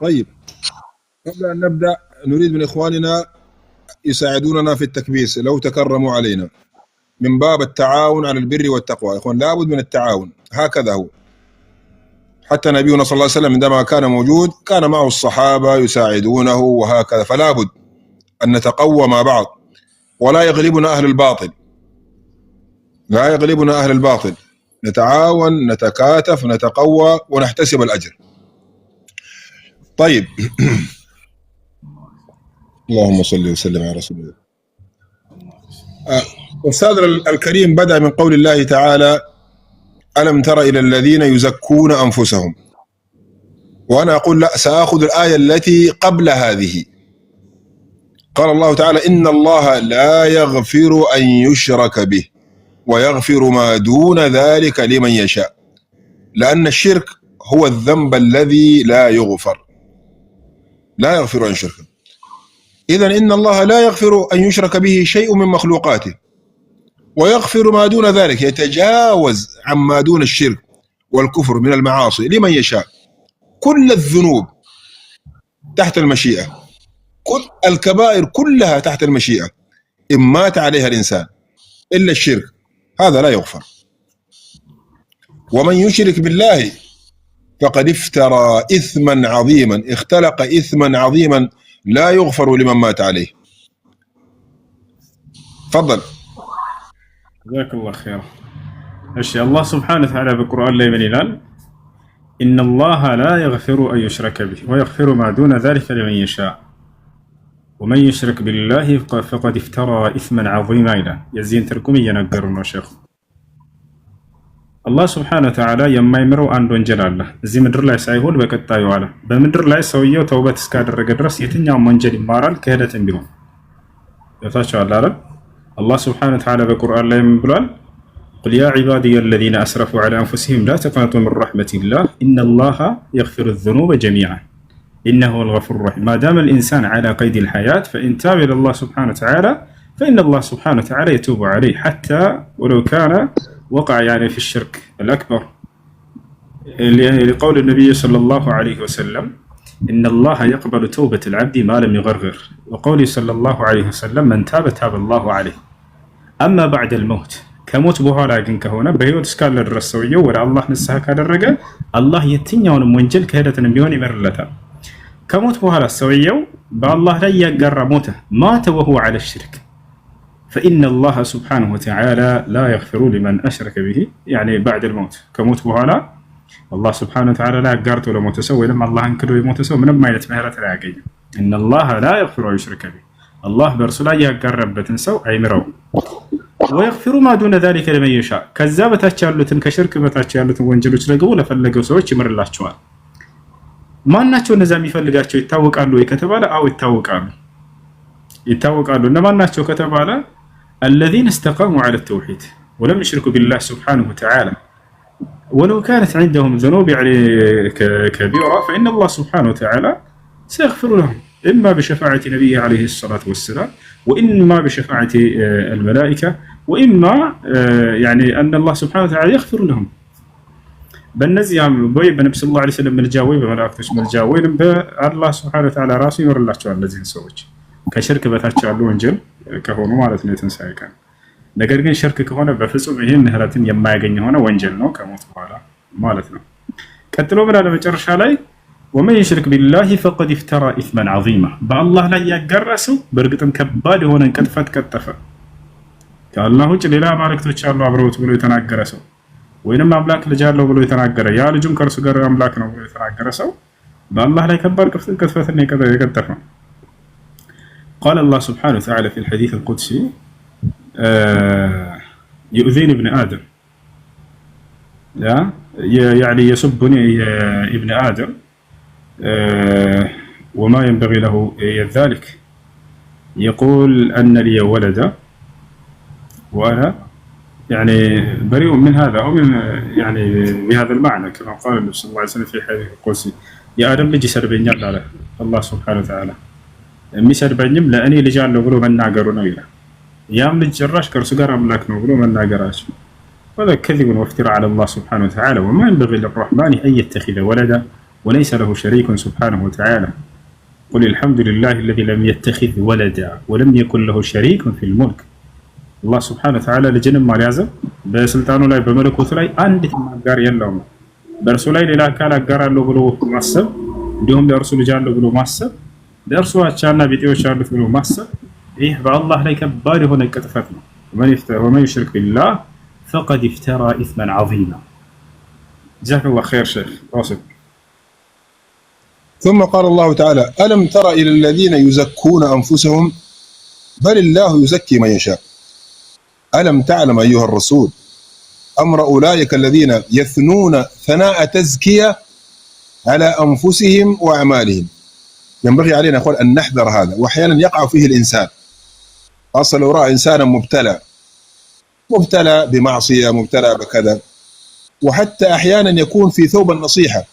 طيب، قبل أن نبدأ نريد من إخواننا يساعدوننا في التكبيس لو تكرموا علينا من باب التعاون على البر والتقوى. يا إخوان لابد من التعاون، هكذا هو. حتى نبينا صلى الله عليه وسلم عندما كان موجود كان معه الصحابة يساعدونه وهكذا، فلا بد أن نتقوى مع بعض ولا يغلبنا أهل الباطل، لا يغلبنا أهل الباطل، نتعاون نتكاتف نتقوى ونحتسب الأجر. طيب اللهم صل وسلم على رسول الله. أستاذنا الكريم بدأ من قول الله تعالى: ألم تر إلى الذين يزكون أنفسهم. وأنا أقول لا، سأخذ الآية التي قبل هذه. قال الله تعالى: إن الله لا يغفر أن يشرك به ويغفر ما دون ذلك لمن يشاء، لأن الشرك هو الذنب الذي لا يغفر، لا يغفر أن يشرك. إذن إن الله لا يغفر أن يشرك به شيء من مخلوقاته، ويغفر ما دون ذلك، يتجاوز عما دون الشرك والكفر من المعاصي لمن يشاء. كل الذنوب تحت المشيئة، كل الكبائر كلها تحت المشيئة إن مات عليها الإنسان، إلا الشرك هذا لا يغفر. ومن يشرك بالله فقد افترى إثما عظيما، اختلق إثما عظيما لا يغفر لمن مات عليه. تفضل. جزاك الله خير. الله سبحانه وتعالى بالقرآن لا يقول: إن الله لا يغفر أن يشرك به ويغفر ما دون ذلك لمن يشاء ومن يشرك بالله فقد افترى إثما عظيما إلى يزين تركمي ينقرون شيخ. الله سبحانه وتعالى يما يمروا عن وانجل الله زي مدر لا يسايهون بقطع يوالا بمدر لا يسويه توبة اسكادر درس يتنيا منجل مارال كهدة بهم يفتشوا الله سبحانه وتعالى بالقرآن لا يقول: قل يا عبادي الذين أسرفوا على أنفسهم لا تقنطوا من رحمة الله إن الله يغفر الذنوب جميعا إنه هو الغفور الرحيم. ما دام الإنسان على قيد الحياة فإن تاب إلى الله سبحانه وتعالى فإن الله سبحانه وتعالى يتوب عليه، حتى ولو كان وقع يعني في الشرك الأكبر، لقول النبي صلى الله عليه وسلم: إن الله يقبل توبة العبد ما لم يغرغر، وقوله صلى الله عليه وسلم: من تاب تاب الله عليه. أما بعد الموت كموت بوهالا ግን ከሆነ በህይወት እስካለ ድረስ ሰውየው ወደ አላህ ንስሐ ካደረገ አላህ የትኛውንም ወንጀል ክህደትንም ቢሆን ይመርለታል። ከሞት በኋላ ሰውየው በአላህ ላይ ያጋራ ሞተ ማተ وهو على الشرك فإن الله سبحانه وتعالى لا يغفر لمن أشرك به، يعني بعد الموت كموت በኋላ الله سبحانه وتعالى لا يغفر ለሞተ ሰው ወይም አላህን ክዶ የሞተ ሰው ምንም አይነት ምህረት አያገኝም። إن الله لا يغفر أن يشرك به الله በእርሱ ላይ ያጋራበትን ሰው አይምረውም። ويغفر ما دون ذلك لمن يشاء ከዛ በታች ያሉትን ከሽርክ በታች ያሉትን ወንጀሎች ደግሞ ለፈለገው ሰዎች ይምርላቸዋል። ማናቸው እነዛ የሚፈልጋቸው ይታወቃሉ ወይ ከተባለ አው ይታወቃሉ። እነማን ናቸው ከተባለ الذين استقاموا على التوحيد ولم يشركوا بالله سبحانه وتعالى ولو كانت عندهم ذنوب يعني كبيرة فإن الله سبحانه وتعالى سيغفر لهم، إما بشفاعة نبيه عليه الصلاة والسلام وإما بشفاعة الملائكة وإما يعني أن الله سبحانه وتعالى يغفر لهم. بالنزي بوي بنبي صلى الله عليه وسلم الجاوي بملائكته الجاوي الله سبحانه وتعالى راسي يمر الله تعالى الذين سووا كشرك بتاعቸው ያሉ ወንጀል ከሆኑ ማለት ነው የተንሳይ ቀን። ነገር ግን ሽርክ ከሆነ በፍጹም ይሄን ምህረትን የማያገኝ ሆነ ወንጀል ነው ከሞት በኋላ ማለት ነው። ቀጥሎ ብላ ለመጨረሻ ላይ ومن يشرك بالله فقد افترى إثما عظيما بالله لا يغرسو በርግጥም ከባድ የሆነ ቅጥፈት ቀጠፈ። ከአላህ ውጭ ሌላ አማልክቶች አሉ አብረውት ብሎ የተናገረ ሰው ወይንም አምላክ ልጅ አለው ብሎ የተናገረ ያ ልጁም ከርሱ ጋር አምላክ ነው ብሎ የተናገረ ሰው በአላህ ላይ ከባድ ቅጥፈትን የቀጠፈ። قال الله سبحانه وتعالى في الحديث القدسي: يؤذيني ابن آدم، لا يعني يسبني ابن آدم وما ينبغي له ذلك، يقول أن لي ولدا وأنا يعني بريء من هذا أو من يعني بهذا المعنى كما قال النبي صلى الله عليه وسلم في حديث القدسي: يا آدم لجي سربني على الله سبحانه وتعالى የሚሰርበኝም ለእኔ ልጅ አለው ብሎ መናገሩ ነው ይላል። ያም ልጅ ጭራሽ ከእርሱ ጋር አምላክ ነው ብሎ መናገራቸው وهذا كذب وافتراء على الله سبحانه وتعالى وما ينبغي للرحمن أن يتخذ ولدا وليس له شريك سبحانه وتعالى قل الحمد لله الذي لم يتخذ ولدا ولم يكن له شريك في الملك الله سبحانه وتعالى لجنم ما لازم بسلطانه لا بملكوته لا አንዲት ማጋር የለውም በእርሱ ላይ ሌላ አካል አጋራለሁ ብሎ ማሰብ እንዲሁም ለእርሱ ልጅ አለው ብሎ ማሰብ ለእርሱ አቻና ቢጤዎች አሉት ብሎ ማሰብ ይህ በአላህ ላይ ከባድ የሆነ ቅጥፈት ነው ومن يشرك بالله فقد افترى إثما عظيما جزاك الله خير شيخ واصل ثم قال الله تعالى ألم تر إلى الذين يزكون أنفسهم بل الله يزكي من يشاء ألم تعلم أيها الرسول أمر أولئك الذين يثنون ثناء تزكية على أنفسهم وأعمالهم ينبغي علينا أخوان أن نحذر هذا وأحيانا يقع فيه الإنسان أصلا لو رأى إنسانا مبتلى بمعصية مبتلى بكذا وحتى أحيانا يكون في ثوب النصيحة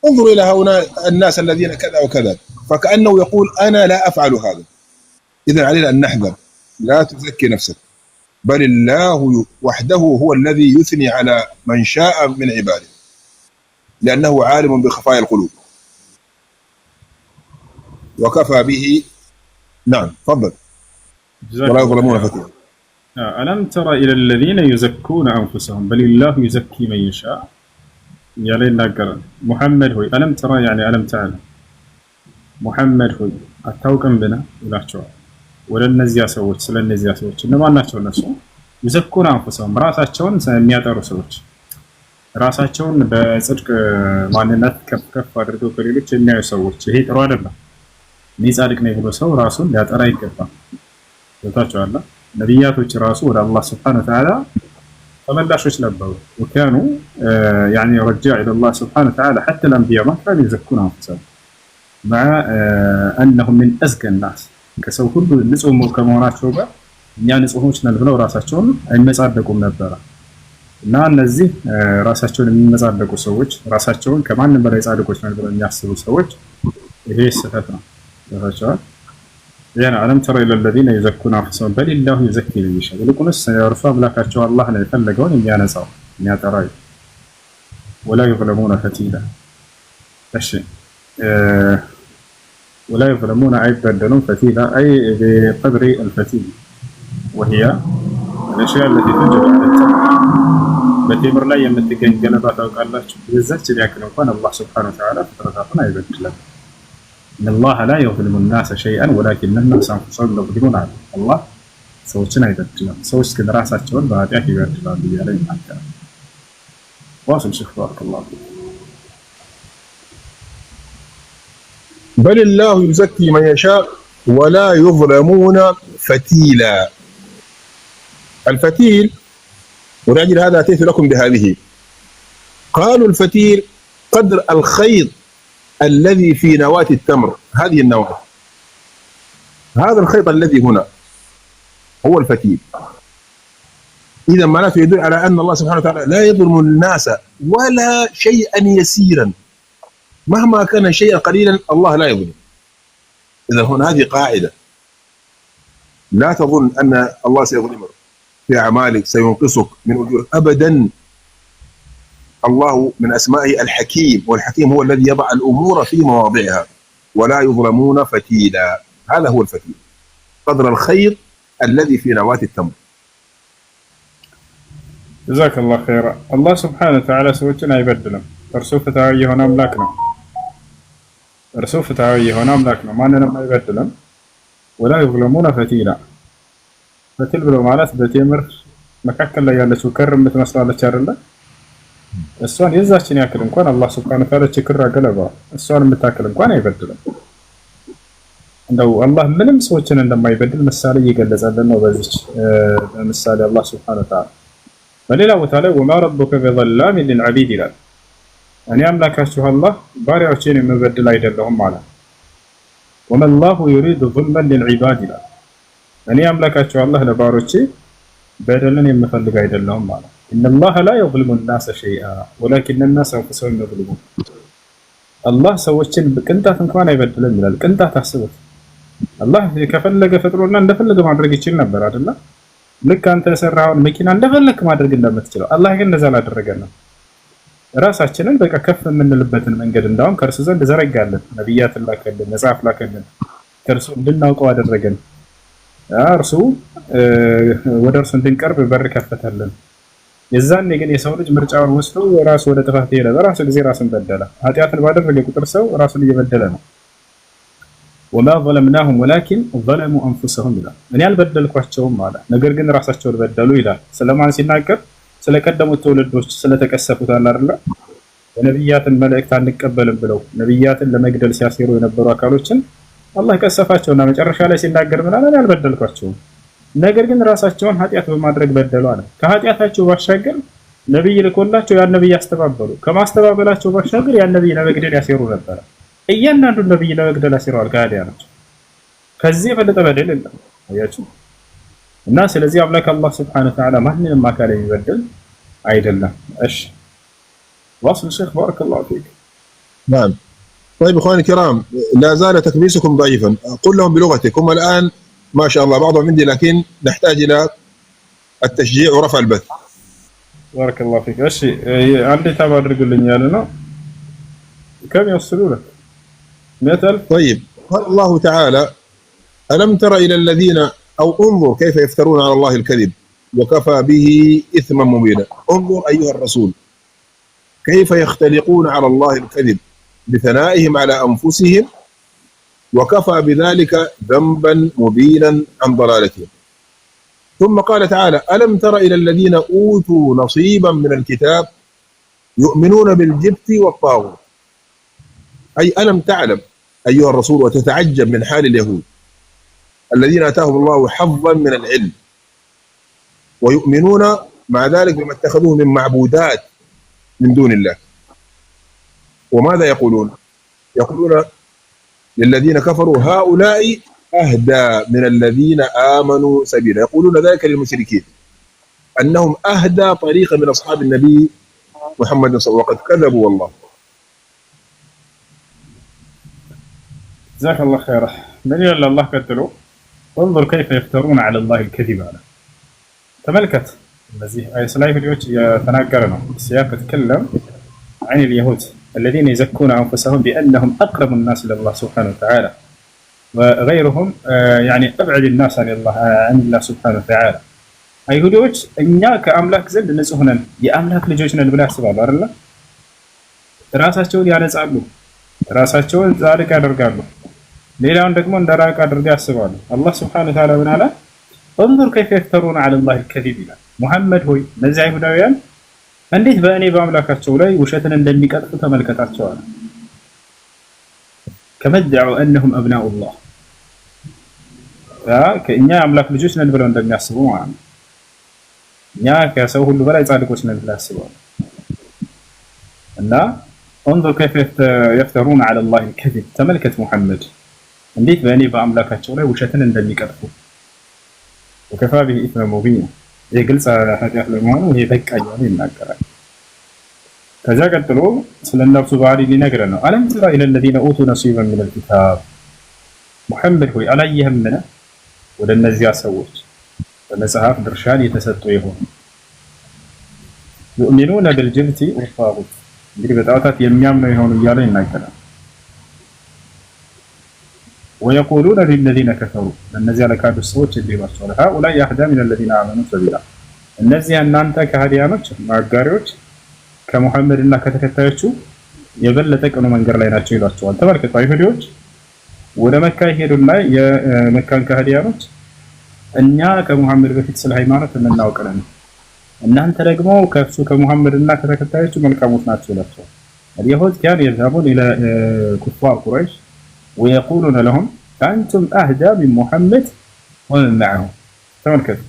انظر إلى هؤلاء الناس الذين كذا وكذا فكأنه يقول أنا لا أفعل هذا إذن علينا أن نحذر لا تزكي نفسك بل الله وحده هو الذي يثني على من شاء من عباده لأنه عالم بخفايا القلوب وكفى به نعم تفضل ولا يظلمون فتيلا ألم تر إلى الذين يزكون أنفسهم بل الله يزكي من يشاء يالينا قرن محمد هو ألم ترى يعني ألم تعلم محمد هو أتوكم بنا إلى شوى ولا النزيا سوت سلا النزيا سوت إنما ناتشون نسوا يزكون أنفسهم راساتشون سميات رسوت راساتشون بصدق ማንነት ከፍ አድርገው ከሌሎች የሚያዩ ሰዎች ይሄ ጥሩ አይደለም ጻድቅ ነው ብሎ ሰው ራሱን ሊያጠራ ይገባል ወታቸዋላ ነብያቶች ራሱ ወደ አላህ Subhanahu Wa Ta'ala ተመላሾች ነበሩ وكانوا يعني رجاء الى الله سبحانه وتعالى حتى الانبياء ما كانوا يزكون انفسهم مع انهم من ازكى الناس ከሰው ሁሉ ንጹህ ከመሆናቸው ጋር እኛ ንጹሆች ነን ብለው ራሳቸውን አይመጻደቁም ነበር እና እነዚህ ራሳቸውን የሚመጻደቁ ሰዎች ራሳቸውን ከማንም በላይ ጻድቆች ነን ብለው የሚያስቡ ሰዎች ይሄ ስህተት ነው ተፈቻው يعني ألم تر إلى الذين يزكون أنفسهم بل الله يزكي من يشاء ولكنس يرفع بلاكاቸው الله ነው የፈለገውን የሚያነጻው የሚያጠራይ ولا يظلمون فتيلا እሺ ولا يظلمون አይበደሉም فتيلا أي بقدر الفتيل وهي الأشياء التي تنتج على التمر በቴምር ላይ የምትገኝ ገለባ ታውቃላችሁ የዛች ያክል እንኳን አላህ Subhanahu Wa Ta'ala ፍጥረታቱን አይበድልም إن الله لا يظلم الناس شيئا ولكن الناس أنفسهم يظلمون الله سوتشنا يبدلون سوتش كذا راساتهم بعدين يبدلون بيالين أكثر واصل شيخ بارك الله فيك بل الله يزكي من يشاء ولا يظلمون فتيلا الفتيل ولأجل هذا أتيت لكم بهذه قالوا الفتيل قدر الخيط الذي في نواة التمر هذه النواة هذا الخيط الذي هنا هو الفتيل إذا معناته يدل على أن الله سبحانه وتعالى لا يظلم الناس ولا شيئا يسيرا مهما كان شيئا قليلا الله لا يظلم إذا هنا هذه قاعدة لا تظن أن الله سيظلمك في أعمالك سينقصك من أجورك أبدا الله من أسمائه الحكيم والحكيم هو الذي يضع الأمور في مواضعها ولا يظلمون فتيلا هذا هو الفتيل قدر الخيط الذي في نواة التمر جزاك الله خيرا الله سبحانه وتعالى سوتنا يبدلهم رسوف تعالى هنا أملاكنا رسوف تعالى هنا أملاكنا ما أننا ما يبدلهم ولا يظلمون فتيلا فتيل بلو مالات بتمر مكاكل لا يالله سكر مثل مسألة شر الله እሷን የዛችን ያክል እንኳን አላህ Subhanahu Wa Ta'ala ችግር አገለባ እሷን የምታክል እንኳን አይበድልም እንደው አላህ ምንም ሰዎችን እንደማይበድል ምሳሌ እየገለጸልን ነው በዚህ ምሳሌ አላህ Subhanahu Wa Ta'ala በሌላ ቦታ ላይ وما ربك بظلام للعبيد ይላል እኔ አምላካችሁ አላህ ባሪያዎችን የምበድል አይደለሁም ማለት وما الله يريد ظلما للعباد ይላል እኔ አምላካችሁ አላህ ለባሮቼ በደልን የምፈልግ አይደለሁም ማለት إن الله لا يظلم الناس شيئا ولكن الناس أنفسهم يظلمون الله ሰዎችን በቅንጣት እንኳን አይበድልም ይላል ቅንጣት አስቡት አላህ ከፈለገ ፈጥሮና እንደፈለገ ማድረግ ይችል ነበር አይደል ልክ አንተ የሰራውን መኪና እንደፈለክ ማድረግ እንደምትችለው አላህ ግን እንደዛ አላደረገንም ራሳችንን በቃ ከፍ የምንልበትን መንገድ እንዳውም ከእርሱ ዘንድ ዘረጋለን። ነቢያትን ላከልን፣ መጽሐፍ ላከልን፣ ከእርሱ እንድናውቀው አደረገን። እርሱ ወደ እርሱ እንድንቀርብ በር ከፈተልን። የዛኔ ግን የሰው ልጅ ምርጫውን ወስዶ ራሱ ወደ ጥፋት ሄደ። በራሱ ጊዜ ራሱን በደለ። ኃጢአትን ባደረገ ቁጥር ሰው ራሱን እየበደለ ነው። ወማ ظلمناهم ولكن ظلموا انفسهم ይላል። እኔ አልበደልኳቸውም አለ፣ ነገር ግን ራሳቸውን በደሉ ይላል። ስለማን ሲናገር? ስለቀደሙት ትውልዶች ስለተቀሰፉት አለ አይደል? የነብያትን መልእክት አንቀበልም ብለው ነብያትን ለመግደል ሲያሴሩ የነበሩ አካሎችን አላህ ቀሰፋቸውና መጨረሻ ላይ ሲናገር ምን አለ? እኔ አልበደልኳቸውም፣ ነገር ግን ራሳቸውን ኃጢአት በማድረግ በደሉ አለ። ከኃጢአታቸው ባሻገር ነብይ ልኮላቸው ያን ነብይ ያስተባበሉ፣ ከማስተባበላቸው ባሻገር ያን ነብይ ለመግደል ያሴሩ ነበር። እያንዳንዱን ነብይ ለመግደል ያሴረዋል ከሃዲያኖች። ከዚህ የበለጠ በደል የለም። አያችሁ። እና ስለዚህ አምላክ አላህ Subhanahu Wa Ta'ala ማንንም አካል የሚበድል አይደለም። እሺ واصل الشيخ بارك الله فيك. نعم. طيب اخواني الكرام، لا زال تكبيسكم ضعيفا. قل لهم بلغتكم الان ما شاء الله بعضهم عندي، لكن نحتاج الى التشجيع ورفع البث. بارك الله فيك. እሺ አንዴ ታባ አድርጉልኝ ያለ ነው። كم يوصلوا لك؟ 100,000. طيب قال الله تعالى: ألم تر إلى الذين، أو انظر كيف يفترون على الله الكذب وكفى به إثما مبينا. انظر أيها الرسول كيف يختلقون على الله الكذب بثنائهم على أنفسهم وكفى بذلك ذنبا مبينا عن ضلالتهم. ثم قال تعالى: ألم تر إلى الذين أوتوا نصيبا من الكتاب يؤمنون بالجبت والطاغوت. أي ألم تعلم أيها الرسول وتتعجب من حال اليهود الذين آتاهم الله حظا من العلم ويؤمنون مع ذلك بما اتخذوه من معبودات من دون الله. وماذا يقولون؟ يقولون للذين كفروا: هؤلاء أهدى من الذين آمنوا سبيلا. يقولون ذلك للمشركين أنهم أهدى طريقا من أصحاب النبي محمد صلى الله عليه وسلم، وقد كذبوا والله. جزاك الله خيرا. من يلا الله قتلوا. انظر كيف يفترون على الله الكذب على تملكت الذي أي سلايف اليوت يتناقرنا السياق يتكلم عن اليهود الذين يزكون أنفسهم بأنهم أقرب الناس إلى الله سبحانه وتعالى، وغيرهم يعني أبعد الناس عن الله سبحانه وتعالى. أيهودوች እኛ ከአምላክ ዘንድ ንጹህ ነን የአምላክ ልጆች ነን ብለው ያስባሉ አይደል? ራሳቸውን ያነጻሉ፣ ራሳቸውን ጻድቅ ያደርጋሉ፣ ሌላውን ደግሞ እንደራቅ አድርገው ያስባሉ። አላህ Subhanahu Wa Ta'ala ምን አለ? انظر كيف يفترون على الله الكذب ይላል። ሙሐመድ ሆይ እነዚህ አይሁዳውያን እንዴት በእኔ በአምላካቸው ላይ ውሸትን እንደሚቀጥፉ ተመልከታቸው አለ። ከመደዑ أنهم أبناء الله ከእኛ የአምላክ ልጆች ነን ብለው እንደሚያስቡ ማለት ነው። እኛ ከሰው ሁሉ በላይ ጻድቆች ነን ብለው ያስባሉ። እና انظر كيف يفترون على الله الكذب ተመልከት ሙሐመድ እንዴት በእኔ በአምላካቸው ላይ ውሸትን እንደሚቀጥፉ። وكفى به إثما مبينا የግልጽ ኃጢአት ለመሆኑ ይሄ በቃ እያለ ይናገራል። ከዛ ቀጥሎ ስለነሱ ባህሪ ሊነግረን ነው። ألم تر إلى الذين أوتوا نصيبا من الكتاب ሙሐመድ ሆይ አላየህምን ወደ እነዚያ ሰዎች በመጽሐፍ ድርሻን የተሰጡ ይሆን يؤمنون بالجبت والطاغوت እንግዲህ በጣዖታት የሚያምኑ ይሆኑ እያለ ይናገራል። ويقولون للذين كفروا እነዚያ ለካዱ ሰዎች እንዲህ ይሏቸዋል: هؤلاء أهدى من الذين آمنوا سبيلا። እነዚያ እናንተ ከሃዲያኖች ማጋሪዎች ከሙሐመድና ከተከታዮቹ የበለጠ ቀኑ መንገድ ላይ ናቸው ይሏቸዋል። ተመልከቱ፣ አይሁዶች ወደ መካ ይሄዱና የመካን ከሃዲያኖች እኛ ከሙሐመድ በፊት ስለ ሃይማኖት የምናውቅ ነን፣ እናንተ ደግሞ ከሱ ከሙሐመድና ከተከታዮቹ መልካሞች ናቸው ይላቸዋል። اليهود كانوا يذهبون إلى كفار قريش ويقولون لهم أنتم أهدى من محمد ومن معه. ተመልከቱ፣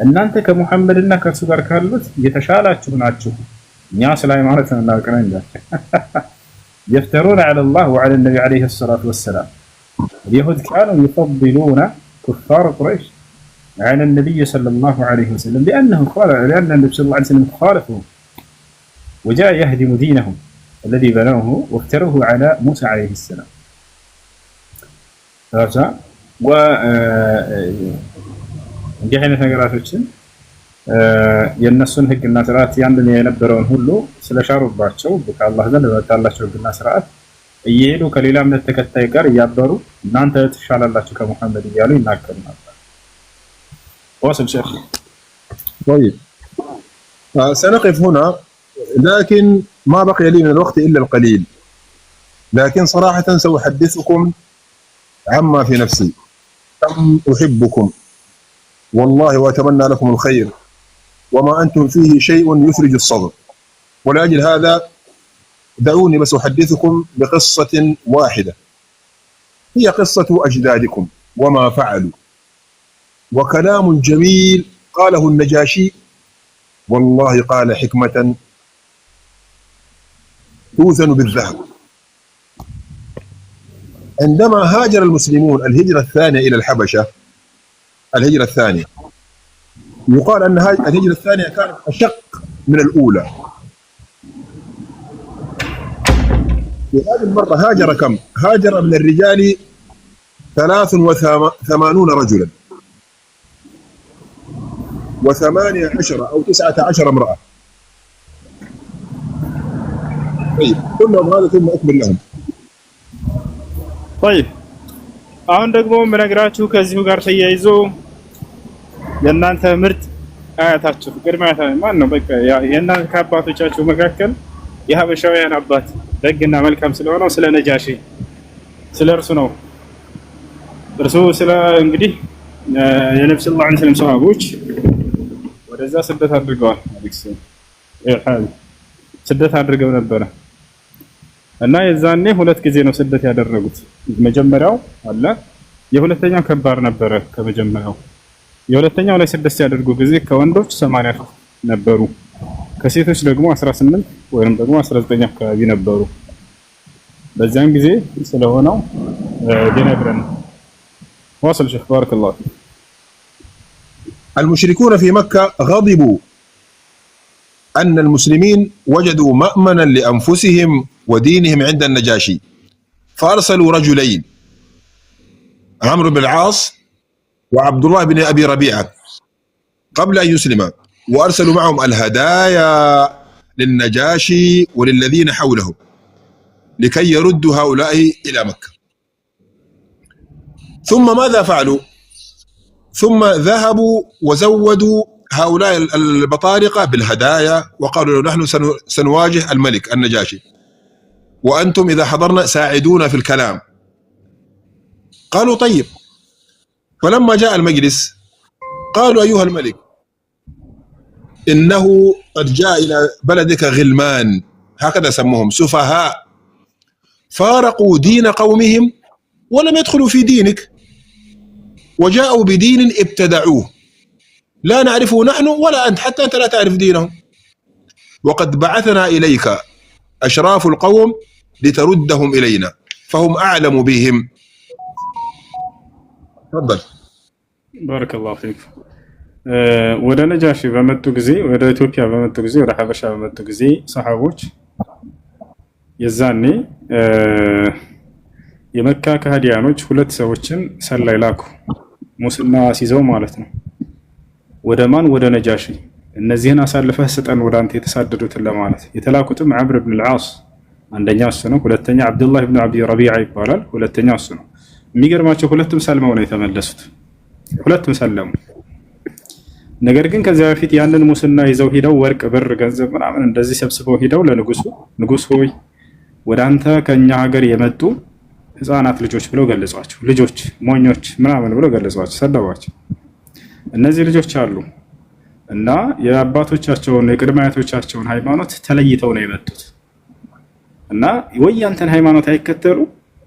እናንተ ከሙሐመድና ከሱ ጋር ካሉት የተሻላችሁ ናችሁ፣ እኛ ስለ ሃይማኖት የምናውቅ ነን ይላቸዋል። يفترون على الله وعلى النبي عليه الصلاة والسلام. اليهود كانوا يفضلون كفار قريش على النبي صلى الله عليه وسلم لأن النبي صلى الله عليه وسلم خالفهم وجاء يهدم دينهم الذي بنوه وافتروه على موسى عليه السلام. እንዲህ አይነት ነገራቶችን የነሱን ህግና ስርዓት ያንድን የነበረውን ሁሉ ስለሻሩባቸው ከአላህ ዘንድ በመጣላቸው ህግና ስርዓት እየሄዱ ከሌላ እምነት ተከታይ ጋር እያበሩ እናንተ ትሻላላችሁ ከሙሐመድ እያሉ ይናገሩ ነበር። واصل شيخ. طيب سنقف هنا، لكن ما بقي لي من الوقت إلا القليل، لكن صراحة سأحدثكم عما في نفسي. كم أحبكم والله وأتمنى لكم الخير، وما أنتم فيه شيء يفرج الصدر، ولأجل هذا دعوني بس أحدثكم بقصة واحدة، هي قصة أجدادكم وما فعلوا، وكلام جميل قاله النجاشي، والله قال حكمة توزن بالذهب. عندما هاجر المسلمون الهجرة الثانية إلى الحبشة، الهجرة الثانية يقال أن الهجرة الثانية كانت أشق من الأولى. في هذه المرة هاجر كم؟ هاجر من الرجال 83 رجلا و18 أو 19 امرأة. طيب كلهم هذا ثم أكمل لهم. طيب አሁን ደግሞ ምነግራችሁ ከዚሁ ጋር ተያይዞ የእናንተ ምርጥ አያታችሁ ቅድመ አያታችሁ ማን ነው? በቃ የእናንተ ከአባቶቻችሁ መካከል የሀበሻውያን አባት ደግና መልካም ስለሆነው ስለ ነጃሺ ስለ እርሱ ነው። እርሱ ስለ እንግዲህ የነብዩ ሰለላሁ ዐለይሂ ወሰለም ሰሃቦች ወደዛ ስደት አድርገዋል። አዲስ ስደት አድርገው ነበረ እና የዛኔ ሁለት ጊዜ ነው ስደት ያደረጉት። መጀመሪያው አለ የሁለተኛው ከባድ ነበረ ከመጀመሪያው። የሁለተኛው ላይ ስደት ሲያደርጉ ጊዜ ከወንዶች 80 ነበሩ፣ ከሴቶች ደግሞ 18 ወይም ደግሞ 19 አካባቢ ነበሩ። በዛን ጊዜ ስለሆነው ዲነግረን واصل شيخ بارك الله. المشركون في مكة غضبوا أن المسلمين وجدوا مأمنا لأنفسهم ودينهم عند النجاشي، فأرسلوا رجلين عمرو بن العاص وعبد الله بن أبي ربيعة قبل أن يسلما، وأرسلوا معهم الهدايا للنجاشي وللذين حوله لكي يردوا هؤلاء إلى مكة. ثم ماذا فعلوا؟ ثم ذهبوا وزودوا هؤلاء البطارقة بالهدايا وقالوا نحن سنواجه الملك النجاشي، وأنتم إذا حضرنا ساعدونا في الكلام. قالوا طيب. فلما جاء المجلس قالوا أيها الملك إنه قد جاء إلى بلدك غلمان، هكذا سموهم سفهاء، فارقوا دين قومهم ولم يدخلوا في دينك، وجاءوا بدين ابتدعوه لا نعرفه نحن ولا أنت، حتى أنت لا تعرف دينهم، وقد بعثنا إليك أشراف القوم لتردهم إلينا فهم أعلم بهم. تفضل. بارك الله فيك. ወደ ነጃሺ በመጡ ጊዜ ወደ ኢትዮጵያ በመጡ ጊዜ ወደ ሀበሻ በመጡ ጊዜ ሰሃቦች የዛኔ የመካ ከሃዲያኖች ሁለት ሰዎችን ሰላይ ላኩ፣ ሙስና ሲዘው ማለት ነው። ወደ ማን? ወደ ነጃሺ። እነዚህን አሳልፈህ ስጠን ወደ አንተ የተሳደዱትን ለማለት። የተላኩትም ዐምር ብን አልዓስ አንደኛው እሱ ነው። ሁለተኛ አብዱላህ ብን አቢ ረቢዓ ይባላል። ሁለተኛው እሱ ነው። የሚገርማቸው ሁለቱም ሰልመው ነው የተመለሱት። ሁለቱም ሰለሙ። ነገር ግን ከዚያ በፊት ያንን ሙስና ይዘው ሂደው ወርቅ፣ ብር፣ ገንዘብ ምናምን እንደዚህ ሰብስበው ሂደው ለንጉሱ ንጉስ ሆይ ወደ አንተ ከኛ ሀገር የመጡ ህፃናት ልጆች ብለው ገለጿቸው። ልጆች ሞኞች ምናምን ብለው ገለጿቸው፣ ሰደቧቸው። እነዚህ ልጆች አሉ እና የአባቶቻቸውን የቅድመ አያቶቻቸውን ሃይማኖት ተለይተው ነው የመጡት እና ወይ ያንተን ሃይማኖት አይከተሉ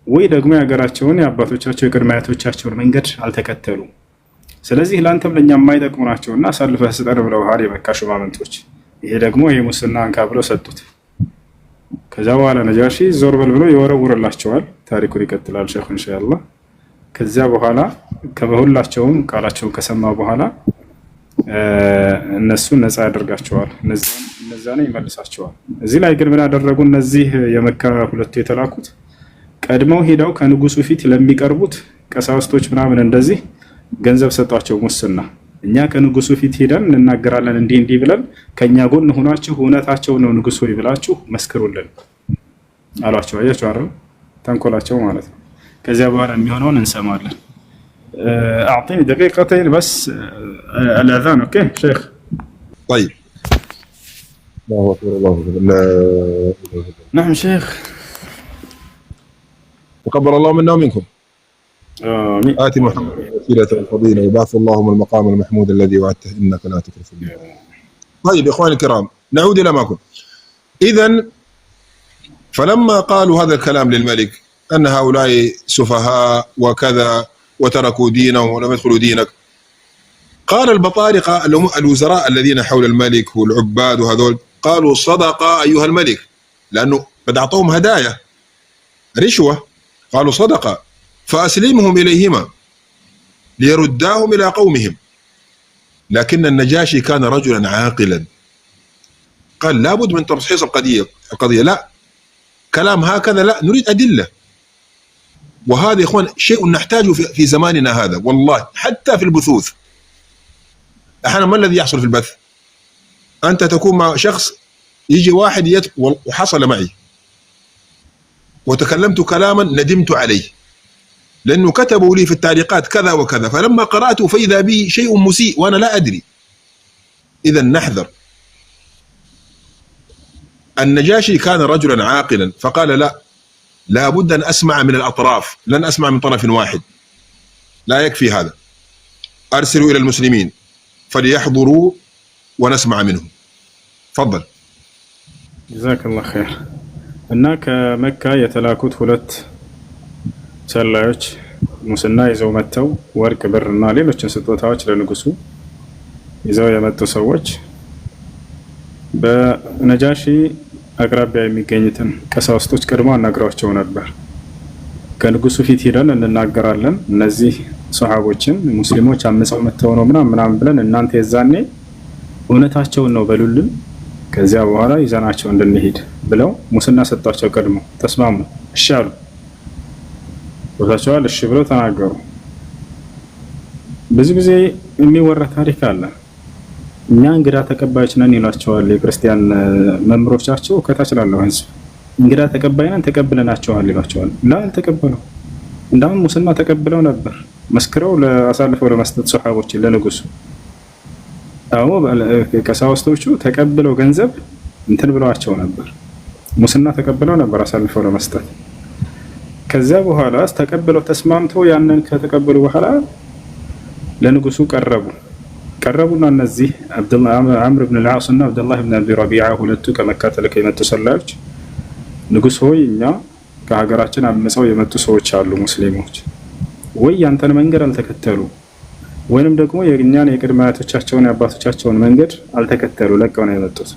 ወይ ደግሞ የሀገራቸውን የአባቶቻቸው የቅድመ አያቶቻቸውን መንገድ አልተከተሉ። ስለዚህ ለአንተም ለኛ የማይጠቅሙ ናቸውና አሳልፈህ ስጠን ብለውሃል የመካ ሹማምንቶች። ይሄ ደግሞ ይሄ ሙስና አንካ ብለው ሰጡት። ከዛ በኋላ ነጃሺ ዞር በል ብሎ ይወረውርላቸዋል። ታሪኩን ይቀጥላል ሼኹ ኢንሻአላህ። ከዛ በኋላ ከበሁላቸውም ቃላቸውን ከሰማ በኋላ እነሱን ነፃ ያደርጋቸዋል። እነዛን ይመልሳቸዋል። እዚህ ላይ ግን ምን አደረጉ? እነዚህ የመካ ሁለቱ የተላኩት ቀድመው ሄደው ከንጉሱ ፊት ለሚቀርቡት ቀሳውስቶች ምናምን እንደዚህ ገንዘብ ሰጧቸው። ሙስና እኛ ከንጉሱ ፊት ሄደን እንናገራለን እንዲህ ብለን ከኛ ጎን ሆናችሁ እውነታቸው ነው ንጉሱ ይብላችሁ መስክሩልን አሏቸው። አያችሁ አይደል ተንኮላቸው ማለት ነው። ከዚያ በኋላ የሚሆነውን እንሰማለን። اعطيني دقيقتين بس الاذان اوكي شيخ. طيب الله اكبر الله اكبر. نعم شيخ. تقبل الله منا ومنكم. امين. آتي محمد وسيلة الفضيلة وبعث اللهم المقام المحمود الذي وعدته إنك لا تخلف الميعاد. طيب إخواني الكرام نعود إلى ما كنا. إذن فلما قالوا هذا الكلام للملك أن هؤلاء سفهاء وكذا وتركوا دينهم ولم يدخلوا دينك، قال البطارقة الوزراء الذين حول الملك والعباد وهذول قالوا صدق أيها الملك، لأنه قد أعطوهم هدايا رشوة، قالوا صدق فأسلمهم إليهما ليرداهم إلى قومهم. لكن النجاشي كان رجلا عاقلا قال لابد من تمحيص القضية لا كلام هكذا لا، نريد أدلة. وهذا يا إخوان شيء نحتاجه في زماننا هذا والله، حتى في البثوث. أحيانا ما الذي يحصل في البث؟ أنت تكون مع شخص يجي واحد وحصل معي وتكلمت كلاما ندمت عليه لأنه كتبوا لي في التعليقات كذا وكذا، فلما قرأته فإذا به شيء مسيء وأنا لا أدري. إذا نحذر. النجاشي كان رجلا عاقلا فقال لا بد أن أسمع من الأطراف، لن أسمع من طرف واحد، لا يكفي هذا. أرسلوا إلى المسلمين فليحضروا ونسمع منهم. تفضل. جزاك الله خير. እና ከመካ የተላኩት ሁለት ሰላዮች ሙስና ይዘው መጥተው ወርቅ ብርና ሌሎችን ስጦታዎች ለንጉሱ ይዘው የመጡ ሰዎች በነጃሺ አቅራቢያ የሚገኙትን ቀሳውስቶች ቀድሞ አናግረዋቸው ነበር። ከንጉሱ ፊት ሄደን እንናገራለን እነዚህ ሱሐቦችን ሙስሊሞች አመፀው መተው ነው ምናምን ብለን እናንተ የዛኔ እውነታቸውን ነው በሉልን፣ ከዚያ በኋላ ይዘናቸው እንድንሄድ ብለው ሙስና ሰጣቸው። ቀድሞ ተስማሙ፣ እሺ አሉ። ወታቸዋል እሺ ብለው ተናገሩ። ብዙ ጊዜ የሚወራ ታሪክ አለ። እኛ እንግዳ ተቀባዮች ነን ይሏቸዋል የክርስቲያን መምሮቻቸው። ከታች ላለው ህዝብ እንግዳ ተቀባይ ነን ተቀብለናቸዋል ይሏቸዋል። ላ አልተቀበለው። እንዳውም ሙስና ተቀብለው ነበር መስክረው ለአሳልፈው ለመስጠት ሱሐቦች ለንጉሱ። አዎ ቀሳውስቶቹ ተቀብለው ገንዘብ እንትን ብለዋቸው ነበር። ሙስና ተቀብለው ነበር አሳልፈው ለመስጠት። ከዚያ በኋላ ተቀብለው ተስማምተው ያንን ከተቀበሉ በኋላ ለንጉሱ ቀረቡና እነዚህ አምር ብን አልዓስ እና አብዱላህ ብን አቢ ረቢዓ ሁለቱ ከመካ ተልከው የመጡ ሰላዮች ንጉስ ሆይ እኛ ከሀገራችን አመፀው የመጡ ሰዎች አሉ ሙስሊሞች፣ ወይ ያንተን መንገድ አልተከተሉ ወይንም ደግሞ የኛን የቅድመ አያቶቻቸውን የአባቶቻቸውን መንገድ አልተከተሉ ለቀው ነው የመጡት።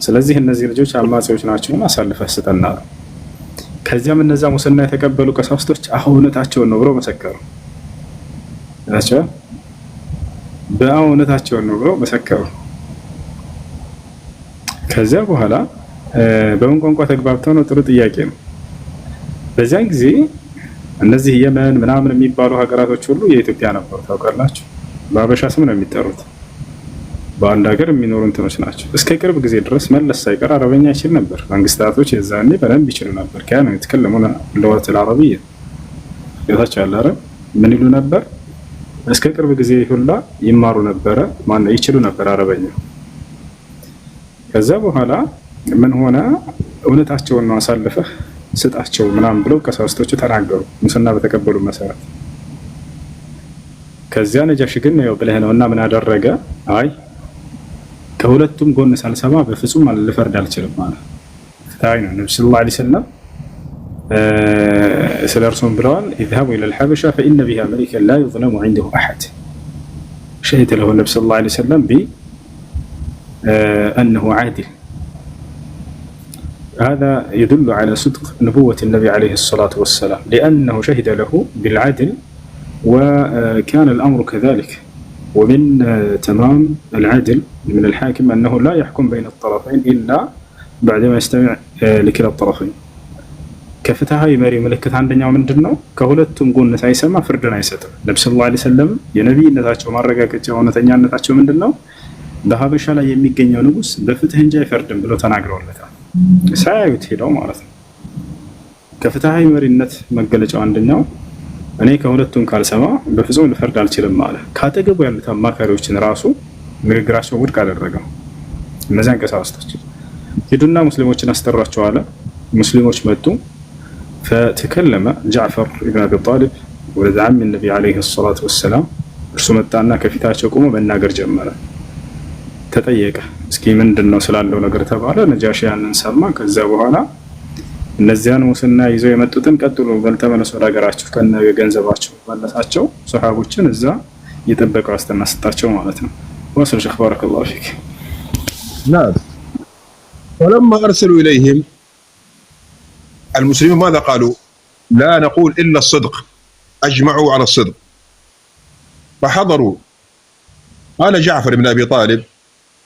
ስለዚህ እነዚህ ልጆች አማጺዎች ናቸውና አሳልፈህ ስጠን አሉ። ከዚያም እነዛ ሙስና የተቀበሉ ቀሳውስቶች እውነታቸውን ነው ብለው መሰከሩ። ናቸው በእውነታቸውን ነው ብለው መሰከሩ። ከዚያ በኋላ በምን ቋንቋ ተግባብተው ነው? ጥሩ ጥያቄ ነው። በዚያን ጊዜ እነዚህ የመን ምናምን የሚባሉ ሀገራቶች ሁሉ የኢትዮጵያ ነበሩ። ታውቃላችሁ፣ በአበሻ ስም ነው የሚጠሩት። በአንድ ሀገር የሚኖሩ እንትኖች ናቸው። እስከ ቅርብ ጊዜ ድረስ መለስ ሳይቀር አረበኛ ይችል ነበር። መንግስታቶች የዛኔ በደንብ ይችሉ ነበር። كانوا يتكلمون اللغة العربية የታች ያለ አረብ ምን ይሉ ነበር? እስከ ቅርብ ጊዜ ሁላ ይማሩ ነበረ። ማን ይችሉ ነበር አረበኛ። ከዛ በኋላ ምን ሆነ? እውነታቸውን ነው አሳልፈህ ስጣቸው ምናምን ብለው ቀሳውስቶቹ ተናገሩ ሙስና በተቀበሉ መሰረት። ከዚያ ነጃሺ ግን ያው ብለህ ነውና ምን አደረገ? አይ ከሁለቱም ጎን ሳልሰማ በፍጹም ልፈርድ አልችልም ማለት ፍትሃዊ ነው። ነብዩ ሰለላሁ ዐለይሂ ወሰለም ስለርሱም ብለዋል اذهبوا الى الحبشه فان بها ملكا لا يظلم عنده احد شهد له النبي صلى الله عليه وسلم بانه عادل. هذا يدل على صدق نبوة النبي عليه الصلاة والسلام لأنه شهد له بالعدل وكان الأمر كذلك. ومن تمام العدل من الحاكم أنه لا يحكم بين الطرفين إلا بعدما يستمع لكلا الطرفين. ከፍትሃዊ መሪ ምልክት አንደኛው ምንድነው? ከሁለቱም ጎን ሳይሰማ ፍርድን አይሰጥም። ነብዩ ሰለላሁ ዐለይሂ ወሰለም የነብይነታቸው ማረጋገጫ እውነተኛነታቸው ምንድነው? በሀበሻ ላይ የሚገኘው ንጉስ በፍትህ እንጂ አይፈርድም ብለው ተናግረውለታል። ሳያዩት ሄደው ማለት ነው። ከፍትሃዊ መሪነት መገለጫው አንደኛው እኔ ከሁለቱም ካልሰማ በፍጹም ልፈርድ አልችልም አለ። ካጠገቡ ያሉት አማካሪዎችን ራሱ ንግግራቸው ውድቅ አደረገው። እነዚያን ቀሳውስቶች ሄዱና ሙስሊሞችን አስጠራቸው አለ። ሙስሊሞች መጡ። فتكلم جعفر ابن أبي طالب ولد عم النبي عليه الصلاة والسلام እርሱ መጣና ከፊታቸው ቆሞ መናገር ጀመረ። ተጠየቀ። እስኪ ምንድነው ስላለው ነገር ተባለ። ነጃሺ ያንን ሰማ። ከዛ በኋላ እነዚያን ሙስና ይዘው የመጡትን ቀጥሎ በልተመለሱ ወደ ሀገራቸው ከነ ገንዘባቸው መለሳቸው። ሱሐቦችን እዛ የጠበቀው አስተናስጣቸው ማለት ነው። ወሰል ሸኽ ባረከላሁ ፊክ نعم ولما أرسلوا إليهم المسلمين ماذا قالوا؟ لا نقول إلا الصدق، أجمعوا على الصدق فحضروا. قال جعفر بن أبي طالب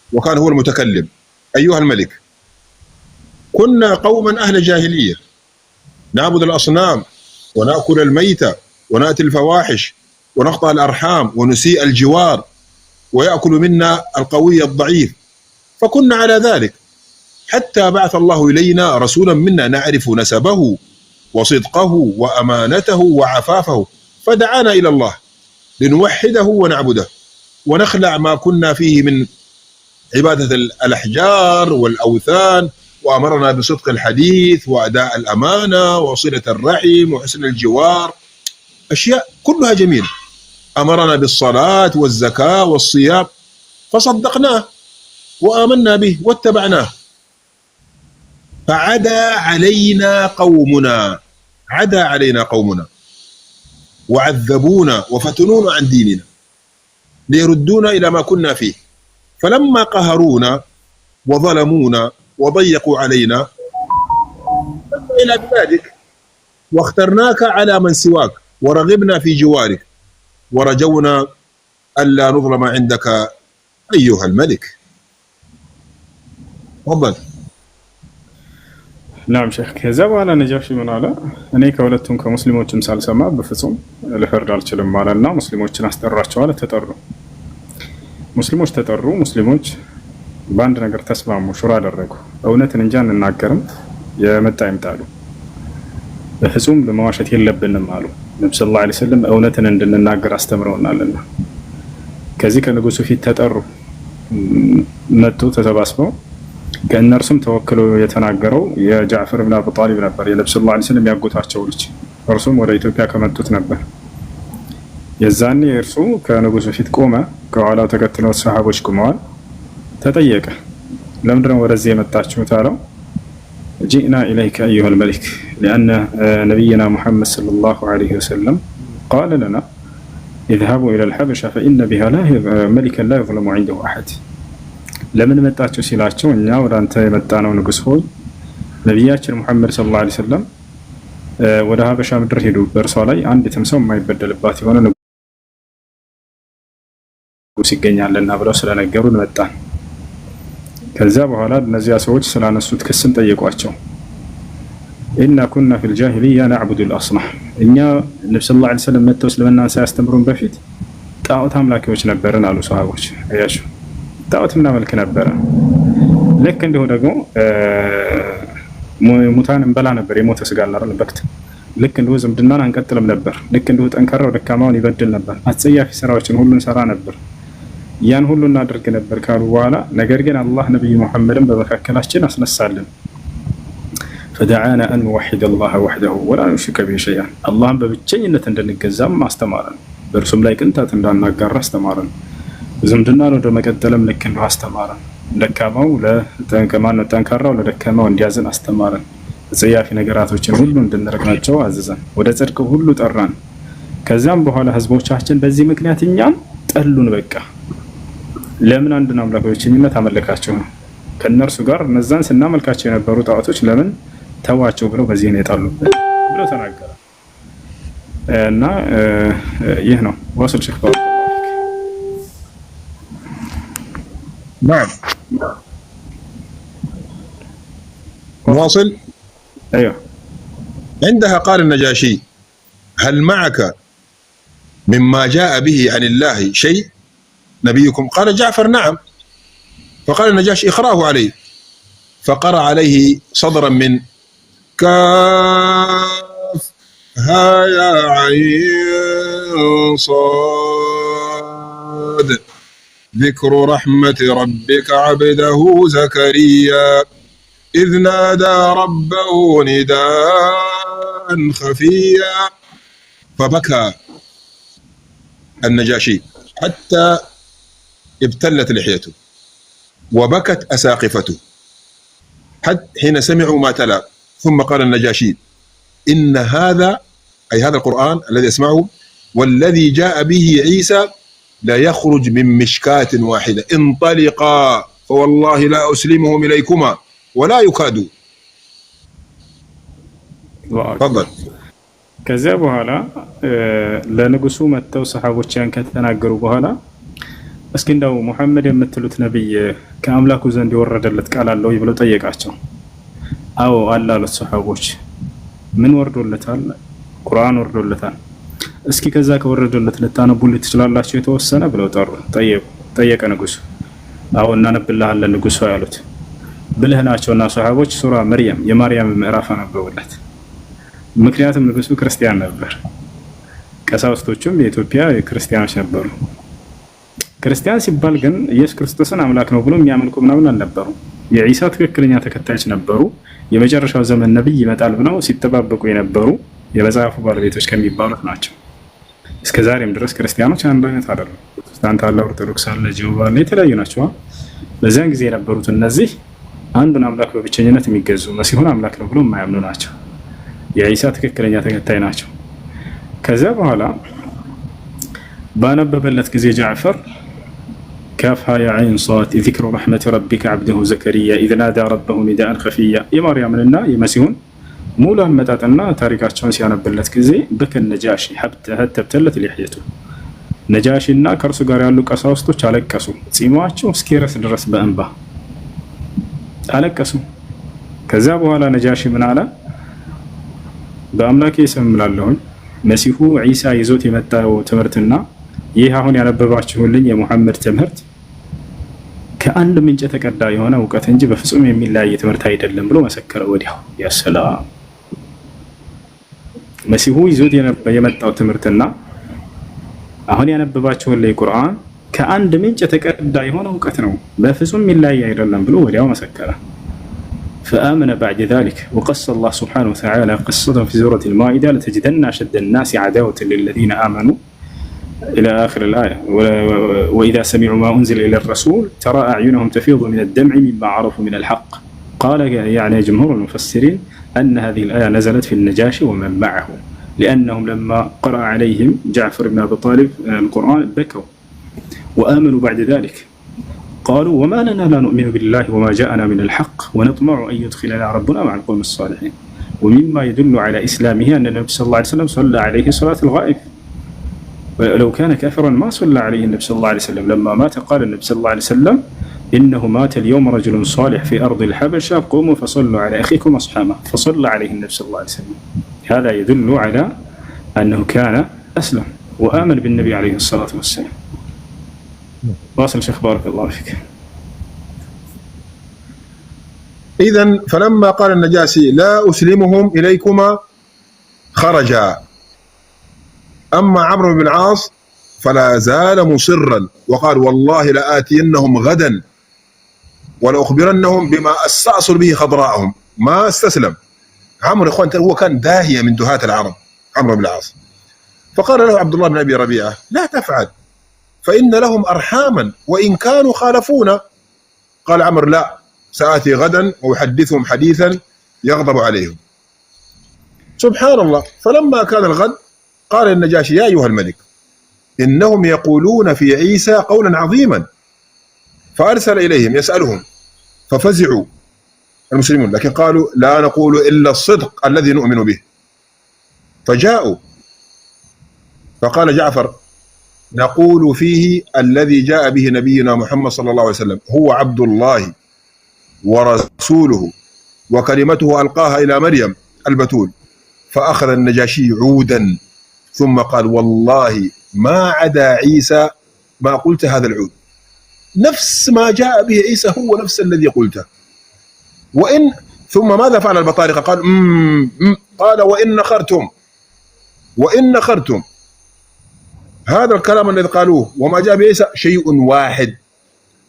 وكان هو المتكلم: أيها الملك، كنا قوما أهل جاهلية نعبد الأصنام ونأكل الميتة ونأتي الفواحش ونقطع الأرحام ونسيء الجوار ويأكل منا القوي الضعيف، فكنا على ذلك حتى بعث الله إلينا رسولا منا نعرف نسبه وصدقه وأمانته وعفافه فدعانا إلى الله لنوحده ونعبده ونخلع ما كنا فيه من عبادة الأحجار والأوثان، وأمرنا بصدق الحديث وأداء الأمانة وصلة الرحم وحسن الجوار، أشياء كلها جميلة. أمرنا بالصلاة والزكاة والصيام فصدقناه وآمنا به واتبعناه. فعدا علينا قومنا وعذبونا وفتنونا عن ديننا ليردونا إلى ما كنا فيه، فلما قهرونا وظلمونا وضيقوا علينا إلى بلادك واخترناك على من سواك ورغبنا في جوارك ورجونا ألا نظلم عندك أيها الملك. تفضل. ናም ሼክ ከዛ በኋላ ነጃሺ ምን አለ? እኔ ከሁለቱም ከሙስሊሞችም ሳልሰማ በፍጹም ልፈርድ አልችልም ማለትና ሙስሊሞችን አስጠራቸው አለ። ተጠሩ። ሙስሊሞች ተጠሩ። ሙስሊሞች በአንድ ነገር ተስማሙ፣ ሹራ አደረጉ። እውነትን እንጂ አንናገርም፣ የመጣ ይምጣሉ፣ በፍጹም ለመዋሸት የለብንም አሉ። ነብዩ ሰለላሁ ዐለይሂ ወሰለም እውነትን እንድንናገር አስተምረውናልና ከዚህ ከንጉሱ ፊት ተጠሩ። መጡ ተሰባስበው ከእነርሱም ተወክሎ የተናገረው የጃዕፈር ብን አቢ ጣሊብ ነበር። የነብዩ ሰለላሁ ዐለይሂ ወሰለም ያጎታቸው ልጅ፣ እርሱም ወደ ኢትዮጵያ ከመጡት ነበር። የዛኔ እርሱ ከንጉሱ ፊት ቆመ። ከኋላው ተከትለው ሰሃቦች ቆመዋል። ተጠየቀ። ለምንድነው ወደዚህ የመጣችሁት አለው። ጂእና ኢለይከ አዩሀል መሊክ ሊአነ ነቢይና ሙሐመድ ሰለላሁ ዐለይሂ ወሰለም ቃለ ለና ኢዝሀቡ ኢለል ሐበሻ ፈኢነ ቢሃ መሊከን ላ ዩዝለሙ ዐንደሁ አሐድ። ለምን መጣችሁ ሲላቸው እኛ ወደ አንተ የመጣነው ንጉስ ሆይ ነቢያችን ሙሐመድ ሰለላሁ ዐለይሂ ወሰለም ወደ ሀበሻ ምድር ሄዱ፣ በእርሷ ላይ አንዲትም ሰው የማይበደልባት የሆነ ንጉስ ይገኛልና ብለው ስለነገሩን መጣን። ከዛ በኋላ እነዚያ ሰዎች ስላነሱት ክስን ጠየቋቸው። ኢና ኩና ፊል ጃሂልያ ነዕቡዱ አልአስናም፣ እኛ ነብዩ ሰለላሁ ዐለይሂ ወሰለም መጥተው እስልምናን ሳያስተምሩን በፊት ጣዖት አምላኪዎች ነበርን አሉ ሰሃቦች። አያችሁ፣ ጣዖት እናመልክ ነበረ። ልክ እንዲሁ ደግሞ ሙታን እንበላ ነበር፣ የሞተ ስጋ አላረን በክት። ልክ እንዲሁ ዝምድናን አንቀጥልም ነበር። ልክ እንዲሁ ጠንካራው ደካማውን ይበድል ነበር። አጸያፊ ስራዎችን ሁሉ እንሰራ ነበር። ያን ሁሉ እናደርግ ነበር ካሉ በኋላ ነገር ግን አላህ ነብዩ መሐመድን በመካከላችን አስነሳልን። فدعانا أن نوحد الله وحده ولا نشرك به شيئا، اللهم በብቸኝነት እንድንገዛም አስተማረን። በእርሱም ላይ ቅንጣት እንዳናጋራ አስተማረን። ዝምድናን ወደ መቀጠልም ልክ እንዲሁ አስተማረን። ደካማው ጠንካራው ለደካማው እንዲያዝን አስተማረን። አጸያፊ ነገራቶችን ሁሉ እንድንረግማቸው አዘዘን። ወደ ጽድቅ ሁሉ ጠራን። ከዛም በኋላ ህዝቦቻችን በዚህ ምክንያት እኛም ጠሉን። በቃ ለምን አንድን አምላክ በብቸኝነት አመለካቸው ነው? ከነርሱ ጋር እነዛን ስናመልካቸው የነበሩ ጣዖቶች ለምን ተዋቸው ብለው በዚህ ነው የጣሉብን ብለው ተናገረ። እና ይህ ነው ወስል ሼክ ባረከላሁ ፊክ። نعم نواصل. ايوه عندها قال النجاشي: هل معك مما جاء به عن الله شيء نبيكم؟ قال جعفر: نعم. فقال النجاشي: اقرأه عليه. فقرأ عليه صدرا من كاف ها يا عين صاد ذكر رحمة ربك عبده زكريا إذ نادى ربه نداء خفيا. فبكى النجاشي حتى ابتلت لحيته وبكت أساقفته حتى حين سمعوا ما تلا. ثم قال النجاشي: إن هذا، أي هذا القرآن الذي أسمعه، والذي جاء به عيسى لا يخرج من مشكاة واحدة، انطلقا فوالله لا أسلمهم إليكما ولا يكادوا. تفضل. ከዚያ በኋላ ለንጉሱ መጥተው ሰሃቦች ያን ከተናገሩ በኋላ እስኪ እንደው ሙሐመድ የምትሉት ነብይ ከአምላኩ ዘንድ የወረደለት ቃል አለው ብለው ጠየቃቸው። አዎ አለ አሉት ሰሃቦች። ምን ወርዶለታል? ቁርአን ወርዶለታል። እስኪ ከዛ ከወረደለት ልታነቡልኝ ትችላላችሁ የተወሰነ ብለው ጠየቀ ንጉሱ። አዎ እናነብልሃለን ንጉሱ ያሉት። ብልህ ናቸውና ሰሃቦች ሱራ መርየም የማርያም ምዕራፍ አነበቡለት። ምክንያቱም ንጉሱ ክርስቲያን ነበር። ቀሳውስቶቹም የኢትዮጵያ ክርስቲያኖች ነበሩ። ክርስቲያን ሲባል ግን ኢየሱስ ክርስቶስን አምላክ ነው ብሎ የሚያመልኩ ምናምን አልነበሩ። የኢሳ ትክክለኛ ተከታዮች ነበሩ። የመጨረሻው ዘመን ነብይ ይመጣል ብለው ሲተባበቁ የነበሩ የመጽሐፉ ባለቤቶች ከሚባሉት ናቸው። እስከዛሬም ድረስ ክርስቲያኖች አንድ አይነት አይደሉም። ፕሮቴስታንት አለ፣ ኦርቶዶክስ አለ፣ ጂኦባ አለ፣ የተለያዩ ናቸው። በዚያን ጊዜ የነበሩት እነዚህ አንዱን አምላክ በብቸኝነት የሚገዙ መሲሁን አምላክ ነው ብሎ የማያምኑ ናቸው። የኢሳ ትክክለኛ ተከታይ ናቸው። ከዚያ በኋላ ባነበበለት ጊዜ ጃዕፈር ካፍ ያ ዐይን ሷድ ዚክሩ ረሕመቲ ረቢከ ዐብደሁ ዘከሪያ ኢዝ ናዳ ረበሁ ኒዳአን ኸፊያ የማርያምንና የመሲሁን ሙሉ አመጣጥና ታሪካቸውን ሲያነብለት ጊዜ በከ ነጃሺ ሐታ ተብተለት ሊሕየቱ ነጃሺና ከእርሱ ጋር ያሉ ቀሳውስቶች አለቀሱ። ጺማቸው እስኪረስ ድረስ በእንባ አለቀሱ። ከዚያ በኋላ ነጃሺ ምን አለ? በአምላኬ ስም እምላለሁኝ መሲሁ ዒሳ ይዞት የመጣው ትምህርትና ይህ አሁን ያነበባችሁልኝ የሙሐመድ ትምህርት ከአንድ ምንጭ የተቀዳ የሆነ እውቀት እንጂ በፍጹም የሚለያይ ትምህርት አይደለም ብሎ መሰከረ። ወዲያው ያሰላም መሲሁ ይዞት የመጣው ትምህርትና አሁን ያነበባችሁልኝ ቁርአን ከአንድ ምንጭ የተቀዳ የሆነ እውቀት ነው፣ በፍጹም የሚለያይ አይደለም ብሎ ወዲያው መሰከረ። فآمن بعد ذلك وقص الله سبحانه وتعالى قصة في سورة المائدة لتجدن أشد الناس عداوة للذين آمنوا إلى آخر الآية وإذا سمعوا ما أنزل إلى الرسول ترى أعينهم تفيض من الدمع مما عرفوا من الحق. قال يعني جمهور المفسرين أن هذه الآية نزلت في النجاشي ومن معه، لأنهم لما قرأ عليهم جعفر بن أبي طالب القرآن بكوا وآمنوا بعد ذلك. قالوا وما لنا لا نؤمن بالله وما جاءنا من الحق ونطمع أن يدخلنا ربنا مع القوم الصالحين. ومما يدل على إسلامه أن النبي صلى الله عليه وسلم صلى عليه صلاة الغائب، ولو كان كافرا ما صلى عليه النبي صلى الله عليه وسلم. لما مات قال النبي صلى الله عليه وسلم إنه مات اليوم رجل صالح في أرض الحبشة قوموا فصلوا على أخيكم أصحابه، فصلى عليه النبي صلى الله عليه وسلم. هذا يدل على أنه كان أسلم وآمن بالنبي عليه الصلاة والسلام. واصل شيخ بارك الله فيك. إذن فلما قال النجاشي لا أسلمهم إليكما خرجا. أما عمرو بن العاص فلا زال مصرا وقال والله لآتينهم غدا ولأخبرنهم بما أستأصل به خضراءهم. ما استسلم عمرو. إخوان هو كان داهية من دهاة العرب عمرو بن العاص. فقال له عبد الله بن أبي ربيعة لا تفعل فإن لهم أرحاما وإن كانوا خالفونا. قال عمرو لا، سآتي غدا وأحدثهم حديثا يغضب عليهم. سبحان الله. فلما كان الغد قال النجاشي يا أيها الملك إنهم يقولون في عيسى قولا عظيما. فأرسل إليهم يسألهم ففزعوا المسلمون، لكن قالوا لا نقول إلا الصدق الذي نؤمن به. فجاءوا فقال جعفر نقول فيه الذي جاء به نبينا محمد صلى الله عليه وسلم هو عبد الله ورسوله وكلمته ألقاها إلى مريم البتول. فأخذ النجاشي عودا ثم قال والله ما عدا عيسى ما قلت هذا العود، نفس ما جاء به عيسى هو نفس الذي قلته. وإن ثم ماذا فعل البطارقة؟ قال قال وإن نخرتم هذا الكلام الذي قالوه وما جاء به عيسى شيء واحد.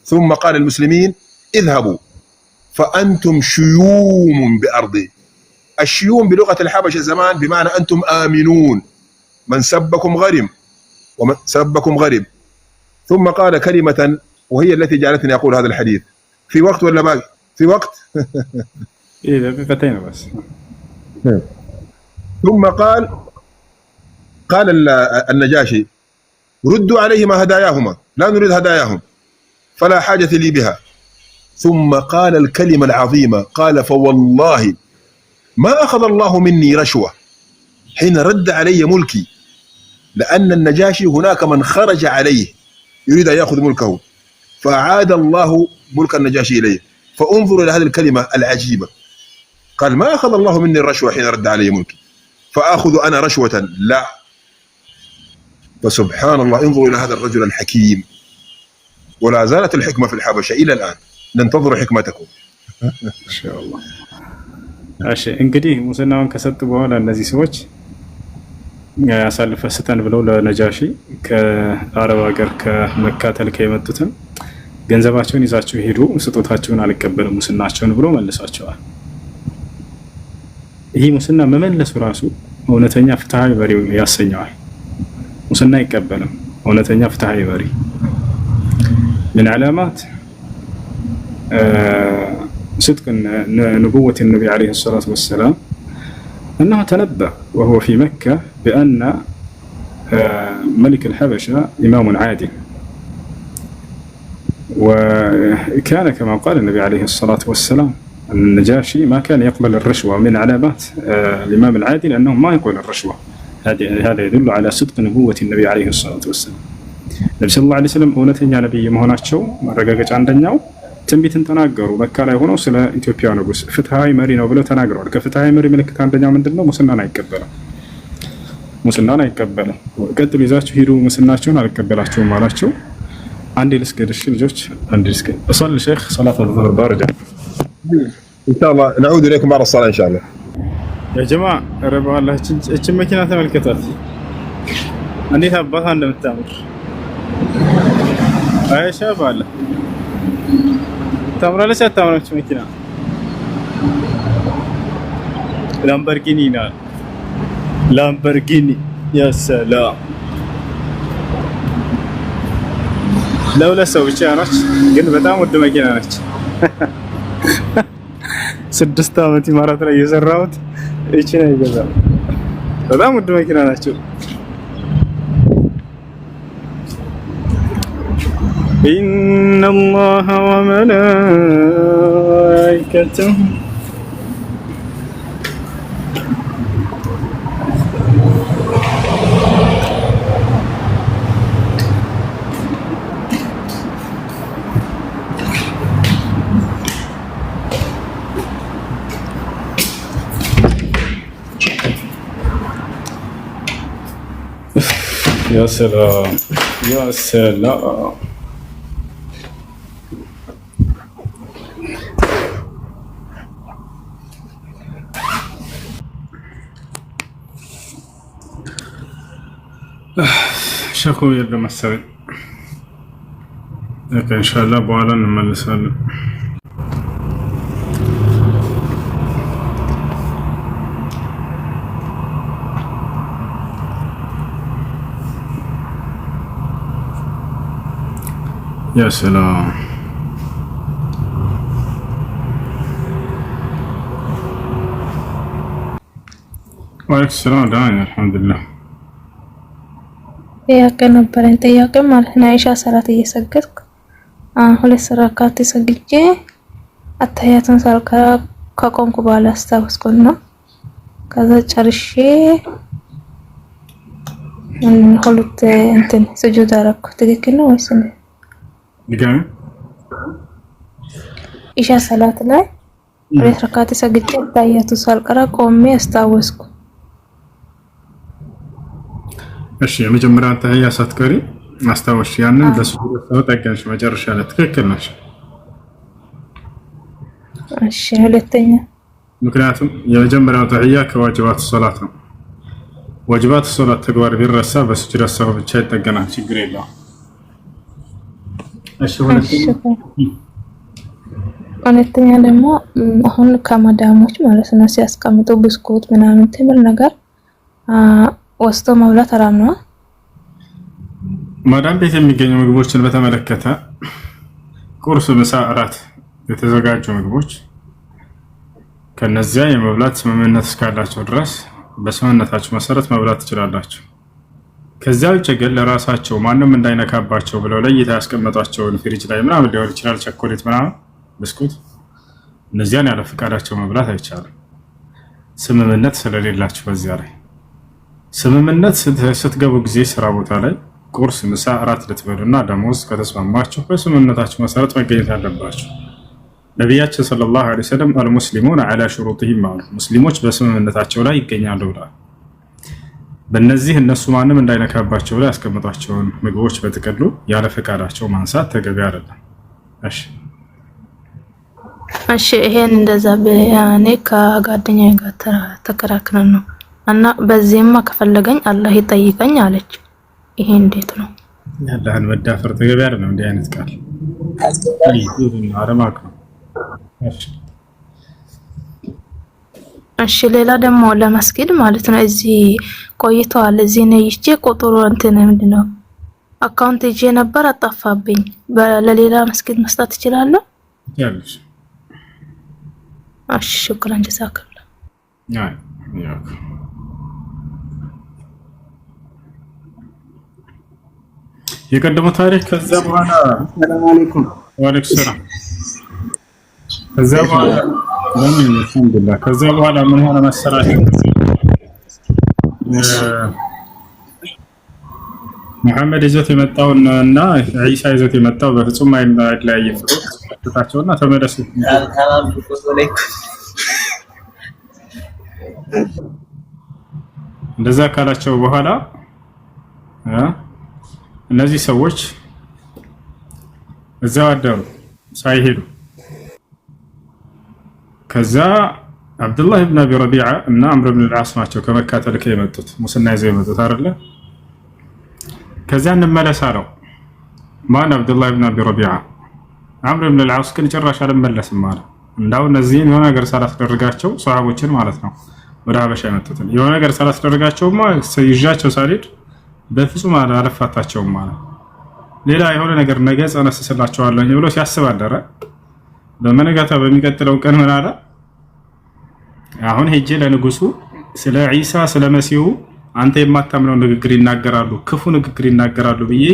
ثم قال المسلمين اذهبوا فأنتم شيوم بأرضه. الشيوم بلغة الحبشة زمان بمعنى أنتم آمنون، من سبكم غرم ومن سبكم غرب. ثم قال كلمة وهي التي جعلتني أقول هذا الحديث في وقت ولا باقي؟ في وقت؟ إيه دقيقتين بس. ثم قال النجاشي ردوا عليهما هداياهما، لا نريد هداياهم فلا حاجة لي بها. ثم قال الكلمة العظيمة، قال فوالله ما أخذ الله مني رشوة حين رد علي ملكي، لأن النجاشي هناك من خرج عليه يريد أن يأخذ ملكه فأعاد الله ملك النجاشي إليه. فانظر إلى هذه الكلمة العجيبة، قال ما أخذ الله مني الرشوة حين رد علي ملكي فأخذ أنا رشوة؟ لا. فسبحان الله، انظروا إلى هذا الرجل الحكيم. ولا زالت الحكمة في الحبشة إلى الآن، ننتظر حكمتكم إن شاء الله. እሺ እንግዲህ ሙስናውን ከሰጡ በኋላ እነዚህ ሰዎች ያሳልፈ ስተን ብለው ለነጃሺ ከአረብ ሀገር ከመካ ተልከው የመጡትን ገንዘባቸውን ይዛቸው ሄዱ፣ ስጦታቸውን አልቀበልም ሙስናቸውን ብሎ መልሷቸዋል። ይህ ሙስና መመለሱ ራሱ እውነተኛ ፍትሃዊ በሪ ያሰኘዋል። ሙስና አይቀበልም እውነተኛ ፍትሃዊ በሪ። من علامات صدق نبوة النبي عليه الصلاة والسلام أنه تنبأ وهو في مكة بأن ملك الحبشة إمام عادل، وكان كما قال النبي عليه الصلاة والسلام النجاشي ما كان يقبل الرشوة. من علامات الإمام العادل أنه ما يقبل الرشوة. هذا يدل على صدق نبوة النبي عليه الصلاة والسلام. النبي صلى الله عليه وسلم እውነተኛ ነብይ መሆናቸው ማረጋገጫ አንደኛው ትንቢትን ተናገሩ። መካ ላይ ሆነው ስለ ኢትዮጵያ ንጉስ ፍትሃዊ መሪ ነው ብለው ተናግረዋል። ከፍትሃዊ መሪ ምልክት አንደኛው ምንድነው? ሙስናን አይቀበልም። ቀጥሉ ይዛችሁ ሂዱ፣ ሙስናቸውን አልቀበላቸውም አላቸው። አንዴ ልስገድ እሺ ልጆች፣ አንዴ ልስገድ። እصلي شيخ صلاه الظهر بارجع ان شاء الله نعود اليكم بعد الصلاه ان شاء الله. يا جماعه رب الله እቺ መኪና ተመልከታት እንዴት አባታ እንደምታምር አይሻ ባለ ታምራለች። አታምራች መኪና ላምበርጊኒ ያ ሰላም። ለሁለት ሰው ብቻ ነች፣ ግን በጣም ውድ መኪና ነች። 6 ዓመት ኢማራት ላይ የሰራሁት እቺ ነው ይገዛል። በጣም ውድ መኪና ናቸው። إن الله وملائكته يا سلام يا سلام. ሸኮ የለም መሰለኝ። ኢንሻአላህ በኋላ እንመለሳለን። ያ ሰላም ወአለይኩም ሰላም ዳኒ አልሐምዱሊላህ። ጥያቄ ነበረኝ። ጥያቄ ማለት ነው አይሻ ሰላት እየሰገድኩ 2 ረካዓት ሰግጄ አታያትን ሳልካ ከቆምኩ በኋላ አስታውስኩና ከዛ ጨርሼ ሁለት እንትን ስጁድ አደረኩ። ትክክል ነው ወይስ ነው? ድጋሚ ኢሻ ሰላት ላይ 2 ረካዓት ሰግጄ አታያቱ ሳልቀራ ቆሜ አስታውስኩ። እሺ የመጀመሪያውን ተህያ ሳትቀሪ አስታውሽ፣ ያንን በሱጁድ ተጠቀምሽ መጨረሻ ላይ ትክክል ነሽ። እሺ ሁለተኛ ምክንያቱም የመጀመሪያው ተህያ ከዋጅባት ሶላት ነው። ዋጅባት ሶላት ተግባር ቢረሳ በሱጁድ ሰው ብቻ ይጠገናል፣ ችግር የለውም። እሺ ሁለተኛ ደግሞ አሁን ከመዳሞች ማለት ነው ሲያስቀምጡ ብስኩት ምናምን ትምር ነገር ወስቶ መብላት ሐራም ነው። ማዳም ቤት የሚገኙ ምግቦችን በተመለከተ ቁርስ፣ ምሳ፣ እራት የተዘጋጁ ምግቦች ከነዚያ የመብላት ስምምነት እስካላቸው ድረስ በስምምነታቸው መሰረት መብላት ትችላላችሁ። ከዚያ ውጭ ግን ለራሳቸው ማንም እንዳይነካባቸው ብለው ለይታ ያስቀመጧቸውን ፍሪጅ ላይ ምናምን ሊሆን ይችላል፣ ቸኮሌት ምናምን፣ ብስኩት፣ እነዚያን ያለ ፈቃዳቸው መብላት አይቻልም፣ ስምምነት ስለሌላቸው። በዚያ ላይ ስምምነት ስትገቡ ጊዜ ስራ ቦታ ላይ ቁርስ፣ ምሳ፣ እራት ልትበሉና ደሞዝ ከተስማማችሁ በስምምነታችሁ መሰረት መገኘት አለባችሁ። ነቢያችን ሰለላሁ ዐለይሂ ወሰለም አልሙስሊሙን ዐላ ሹሩጢሂም አሉ። ሙስሊሞች በስምምነታቸው ላይ ይገኛሉ ብለዋል። በእነዚህ እነሱ ማንም እንዳይነካባቸው ላይ ያስቀምጧቸውን ምግቦች በጥቅሉ ያለ ፈቃዳቸው ማንሳት ተገቢ አይደለም። እሺ ይሄን እንደዛ በያኔ ከጓደኛዬ ጋር ተከራክረን ነው እና በዚህማ ከፈለገኝ አላህ ይጠይቀኝ አለች። ይሄ እንዴት ነው? ያላህን መዳፈር ተገቢ አይደለም። እንዲህ አይነት ቃል አረማቅ ነው። እሺ ሌላ ደግሞ ለመስጊድ ማለት ነው እዚህ ቆይተዋል። እዚህ ነይቼ ቁጥሩ እንትን ምንድነው አካውንት ይዤ ነበር አጣፋብኝ። ለሌላ መስጊድ መስጠት እችላለሁ? ያለሽ እሺ ሹክራን ጀዛከላ። የቀደመው ታሪክ ከዛ በኋላ ሰላም አለይኩም ወአለይኩም ሰላም ከዛ በኋላ ለምን አልሐምዱሊላህ ከዛ በኋላ ምን ሆነ መሰላችሁ? መሐመድ ይዞት የመጣውን እና ዒሳ ይዞት የመጣው በፍጹም አይለያይም። ፍታቸውና ተመለሱ። እንደዛ ካላቸው በኋላ እነዚህ ሰዎች እዛው አደሩ ሳይሄዱ። ከዛ አብዱላህ ኢብኑ አቢ ረቢዓ እና አምር ኢብኑ አልዓስ ናቸው ከመካ ተልከው የመጡት ሙስና ይዘው የመጡት አይደለ? ከዚያ እንመለስ አለው። ማን? አብዱላህ ኢብኑ አቢ ረቢዓ። አምር ኢብኑ አልዓስ ግን ጭራሽ አልመለስም አለ። እንዳው እነዚህን የሆነ ነገር ሳላስደርጋቸው ሰሃቦችን ማለት ነው ወደ ሀበሻ የመጡትን የሆነ ነገር ሳላስደርጋቸውማ ይዣቸው ሳልሄድ በፍጹም አልፋታቸውም ማለት ሌላ የሆነ ነገር ነገ ጸነስስላቸዋለሁ ብሎ ሲያስብ አደረ። በመነጋታ በሚቀጥለው ቀን ምን አለ? አሁን ሄጄ ለንጉሱ ስለ ዒሳ ስለ መሲሁ አንተ የማታምነው ንግግር ይናገራሉ፣ ክፉ ንግግር ይናገራሉ ብዬ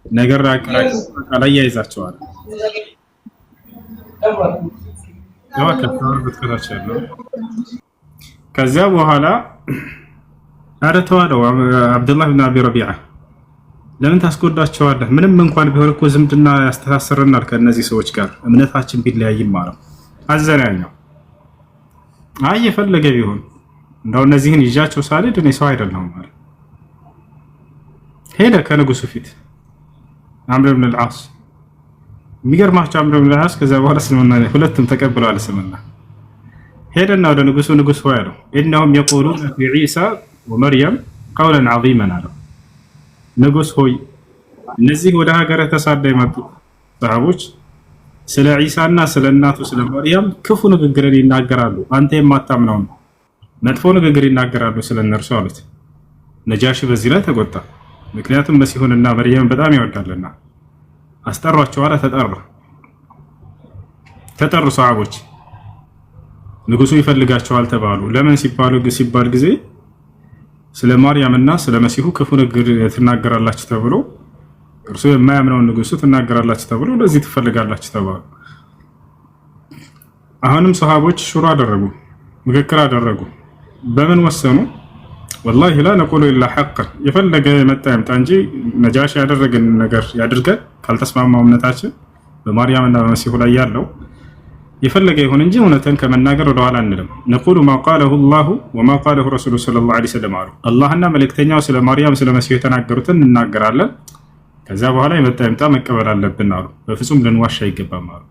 ነገር ላይ ያይዛቸዋል። ከዚያ በኋላ አረተዋለው አብዱላህ ኢብኑ አቢ ረቢዓ ለምን ታስጎዳቸዋለህ? ምንም እንኳን ቢሆን እኮ ዝምድና ያስተሳስረናል ከእነዚህ ሰዎች ጋር እምነታችን ቢለያይም ማለት አዘናኛው። አይ የፈለገ ቢሆን እንደው እነዚህን ይዣቸው ሳልሄድ እኔ ሰው አይደለሁም ማለት ሄደ ከንጉሱ ፊት አምር ኢብኑ አልዓስ። የሚገርማቸው አምር ኢብኑ አልዓስ ከዛ በኋላ እስልምና ሁለቱም ተቀብለዋል እስልምና። ሄደና ወደ ንጉሱ ሆይ አለው ኢነሁም የቁሉነ ፊ ዒሳ ወመርየም ቀውለን ዐዚመን አለው። ንጉስ ሆይ እነዚህ ወደ ሀገረ ተሳዳ የመጡ ሰሃቦች ስለ ዒሳና ስለ እናቱ ስለ መርየም ክፉ ንግግርን ይናገራሉ፣ አንተ የማታምነው ነው መጥፎ ንግግር ይናገራሉ ስለ እነርሱ አሉት። ነጃሺ በዚህ ላይ ተቆጣ። ምክንያቱም መሲሁንና መርየምን በጣም ይወዳልና። አስጠሯቸው አለ። ተጠሩ ሰሃቦች። ንጉሱ ይፈልጋቸዋል ተባሉ። ለምን ሲባል ጊዜ ስለ ማርያምና ስለ መሲሁ ክፉ ንግግር ትናገራላችሁ ተብሎ እርሱ የማያምነውን ንጉሱ ትናገራላችሁ ተብሎ ለዚህ ትፈልጋላችሁ ተባሉ። አሁንም ሰሃቦች ሹራ አደረጉ፣ ምክክር አደረጉ። በምን ወሰኑ? ወላሂ ላ ነቁሉ ኢላ ሐቀን፣ የፈለገ የመጣ ይምጣ እንጂ ነጃሺ ያደረገን ነገር ያድርገን፣ ካልተስማማው እምነታችን በማርያምና በመሲሁ ላይ ያለው የፈለገ ይሁን እንጂ እውነትን ከመናገር ወደ ኋላ አንልም። ነቁሉ ማ ቃለሁ አላሁ ወማ ቃለሁ ረሱሉ ሰለላሁ ዐለይሂ ወሰለም አሉ። አላህና መልእክተኛው ስለ ማርያም ስለ መሲሁ የተናገሩትን እናገራለን። ከዛ በኋላ የመጣ ይምጣ መቀበል አለብን አሉ። በፍጹም ልንዋሽ አይገባም አሉ።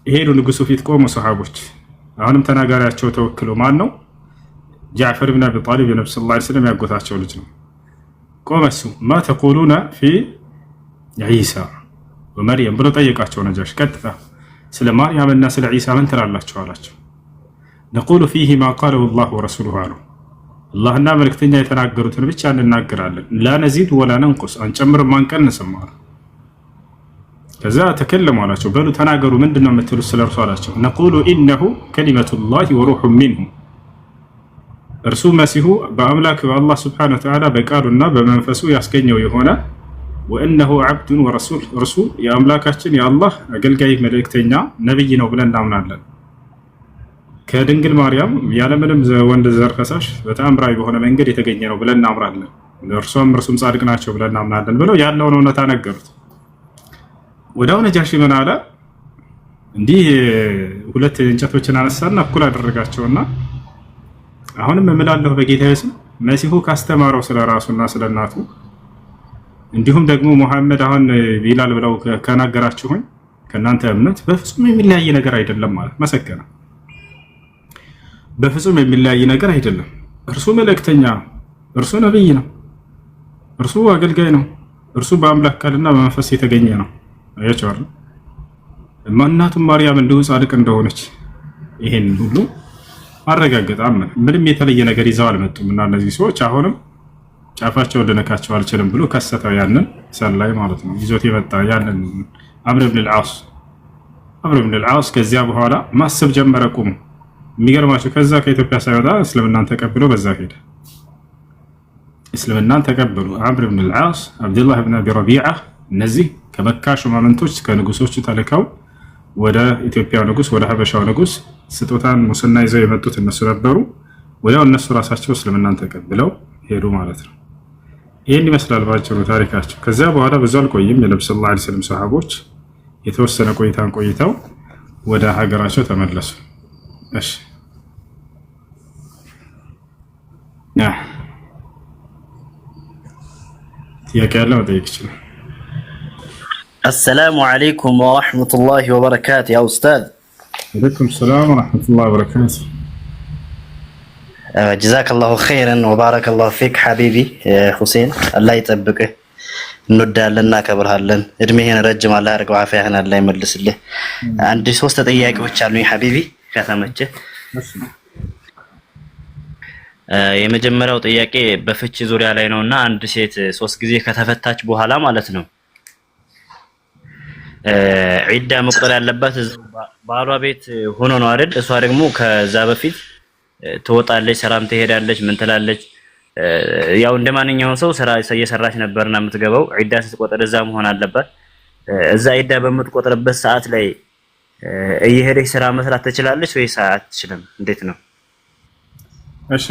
ይሄዱ ንጉሱ ፊት ቆሙ ሰሃቦች። አሁንም ተናጋሪያቸው ተወክሎ ማን ነው? ጃዕፈር ብን አቢ ጣሊብ የነብዩ ሰለላሁ ዐለይሂ ወሰለም ያጎታቸው ልጅ ነው። ቆመሱ ማ ተቁሉና ፊ ዒሳ ወመርየም ብሎ ጠየቃቸው። ነጃሽ ቀጥታ ስለ ማርያምና ስለ ዒሳ ምን ትላላችሁ አላቸው። ነቁሉ ፊሂ ማ ቃለሁ አላሁ ወረሱሉሁ አሉ። አላህና መልእክተኛ የተናገሩትን ብቻ እንናገራለን። ላ ነዚድ ወላ ነንቁስ፣ አንጨምርም አንቀንስም አሉ። ከዛ ተከለሙ አላቸው። በሉ ተናገሩ፣ ምንድነው የምትሉት ስለ እርሱ አላቸው። ነቁሉ ኢነሁ ከሊመቱላሂ ወሩሑን ሚንሁ፣ እርሱ መሲሁ በአምላክ በአላህ ሱብሓነሁ ወተዓላ በቃሉና በመንፈሱ ያስገኘው የሆነ ወእነሁ ዐብዱን ወረሱል፣ እርሱ የአምላካችን የአላህ አገልጋይ መልእክተኛ ነብይ ነው ብለን እናምናለን። ከድንግል ማርያም ያለምንም ወንድ ዘር ፈሳሽ በተአምራዊ በሆነ መንገድ የተገኘ ነው ብለን እናምናለን። እርሱም ጻድቅ ናቸው ብለን እናምናለን ብለው ያለውን እውነታ ነገሩት። ወዲያው ነጃሺ ምን አለ? እንዲህ ሁለት እንጨቶችን አነሳና እኩል አደረጋቸውና አሁንም እምላለሁ በጌታዬ ስም መሲሁ ካስተማረው ስለ ራሱና ስለ እናቱ እንዲሁም ደግሞ ሙሐመድ አሁን ቢላል ብለው ከናገራችሁኝ ከእናንተ እምነት በፍጹም የሚለያይ ነገር አይደለም ማለት መሰከረ። በፍጹም የሚለያይ ነገር አይደለም። እርሱ መልእክተኛ፣ እርሱ ነብይ ነው፣ እርሱ አገልጋይ ነው፣ እርሱ በአምላክ ቃልና በመንፈስ የተገኘ ነው። አያቸዋል እናቱም ማርያም እንዲሁ ጻድቅ እንደሆነች ይሄን ሁሉ አረጋገጠ። አመነ። ምንም የተለየ ነገር ይዘው አልመጡም እና እነዚህ ሰዎች አሁንም ጫፋቸው ልነካቸው አልችልም ብሎ ከሰተው ያንን ሰላይ ማለት ነው ይዞት የመጣ ያንን አምር ብን ልዓስ ከዚያ በኋላ ማሰብ ጀመረ። ቁሙ። የሚገርማቸው ከዛ ከኢትዮጵያ ሳይወጣ እስልምናን ተቀብሎ በዛ ሄደ። እስልምናን ተቀበሉ አምር ብን ልዓስ፣ አብዱላህ ብን አቢ ረቢዓ። እነዚህ ከመካ ሹማምንቶች ከንጉሶቹ ተልከው ወደ ኢትዮጵያ ንጉስ ወደ ሀበሻው ንጉስ ስጦታን ሙስና ይዘው የመጡት እነሱ ነበሩ። ወዲያው እነሱ ራሳቸው እስልምናን ተቀብለው ሄዱ ማለት ነው። ይህን ይመስላል ባጭሩ ታሪካቸው። ከዚያ በኋላ ብዙ አልቆይም። የነብዩ ሰለላሁ ዐለይሂ ወሰለም ሰሃቦች የተወሰነ ቆይታን ቆይተው ወደ ሀገራቸው ተመለሱ። እሺ ጥያቄ ያለ መጠየቅ ይችላል። السلام عليكم ورحمة الله وبركاته يا أستاذ. عليكم السلام ورحمة الله وبركاته. جزاك الله خيرا وبارك الله فيك حبيبي حسين. الله يطبقه እንወዳለንና ከብርሃለን እድሜህን ረጅም አላህ ያርገው አፍያህን አላህ ይመልስልህ። አንድ ሶስት ጥያቄዎች አሉኝ ሐቢቢ ከተመቸ። የመጀመሪያው ጥያቄ በፍቺ ዙሪያ ላይ ነውና አንድ ሴት 3 ጊዜ ከተፈታች በኋላ ማለት ነው ዒዳ መቁጠር ያለባት ባሏ ቤት ሆኖ ነው አይደል? እሷ ደግሞ ከዛ በፊት ትወጣለች፣ ሰላም ትሄዳለች፣ ምን ትላለች? ያው እንደማንኛውም ሰው ስራ እየሰራች ነበርና የምትገባው ዒዳ ስትቆጥር እዛ መሆን አለባት። እዛ ዒዳ በምትቆጥርበት ሰዓት ላይ እየሄደች ስራ መስራት ትችላለች ወይስ አትችልም? እንዴት ነው? እሺ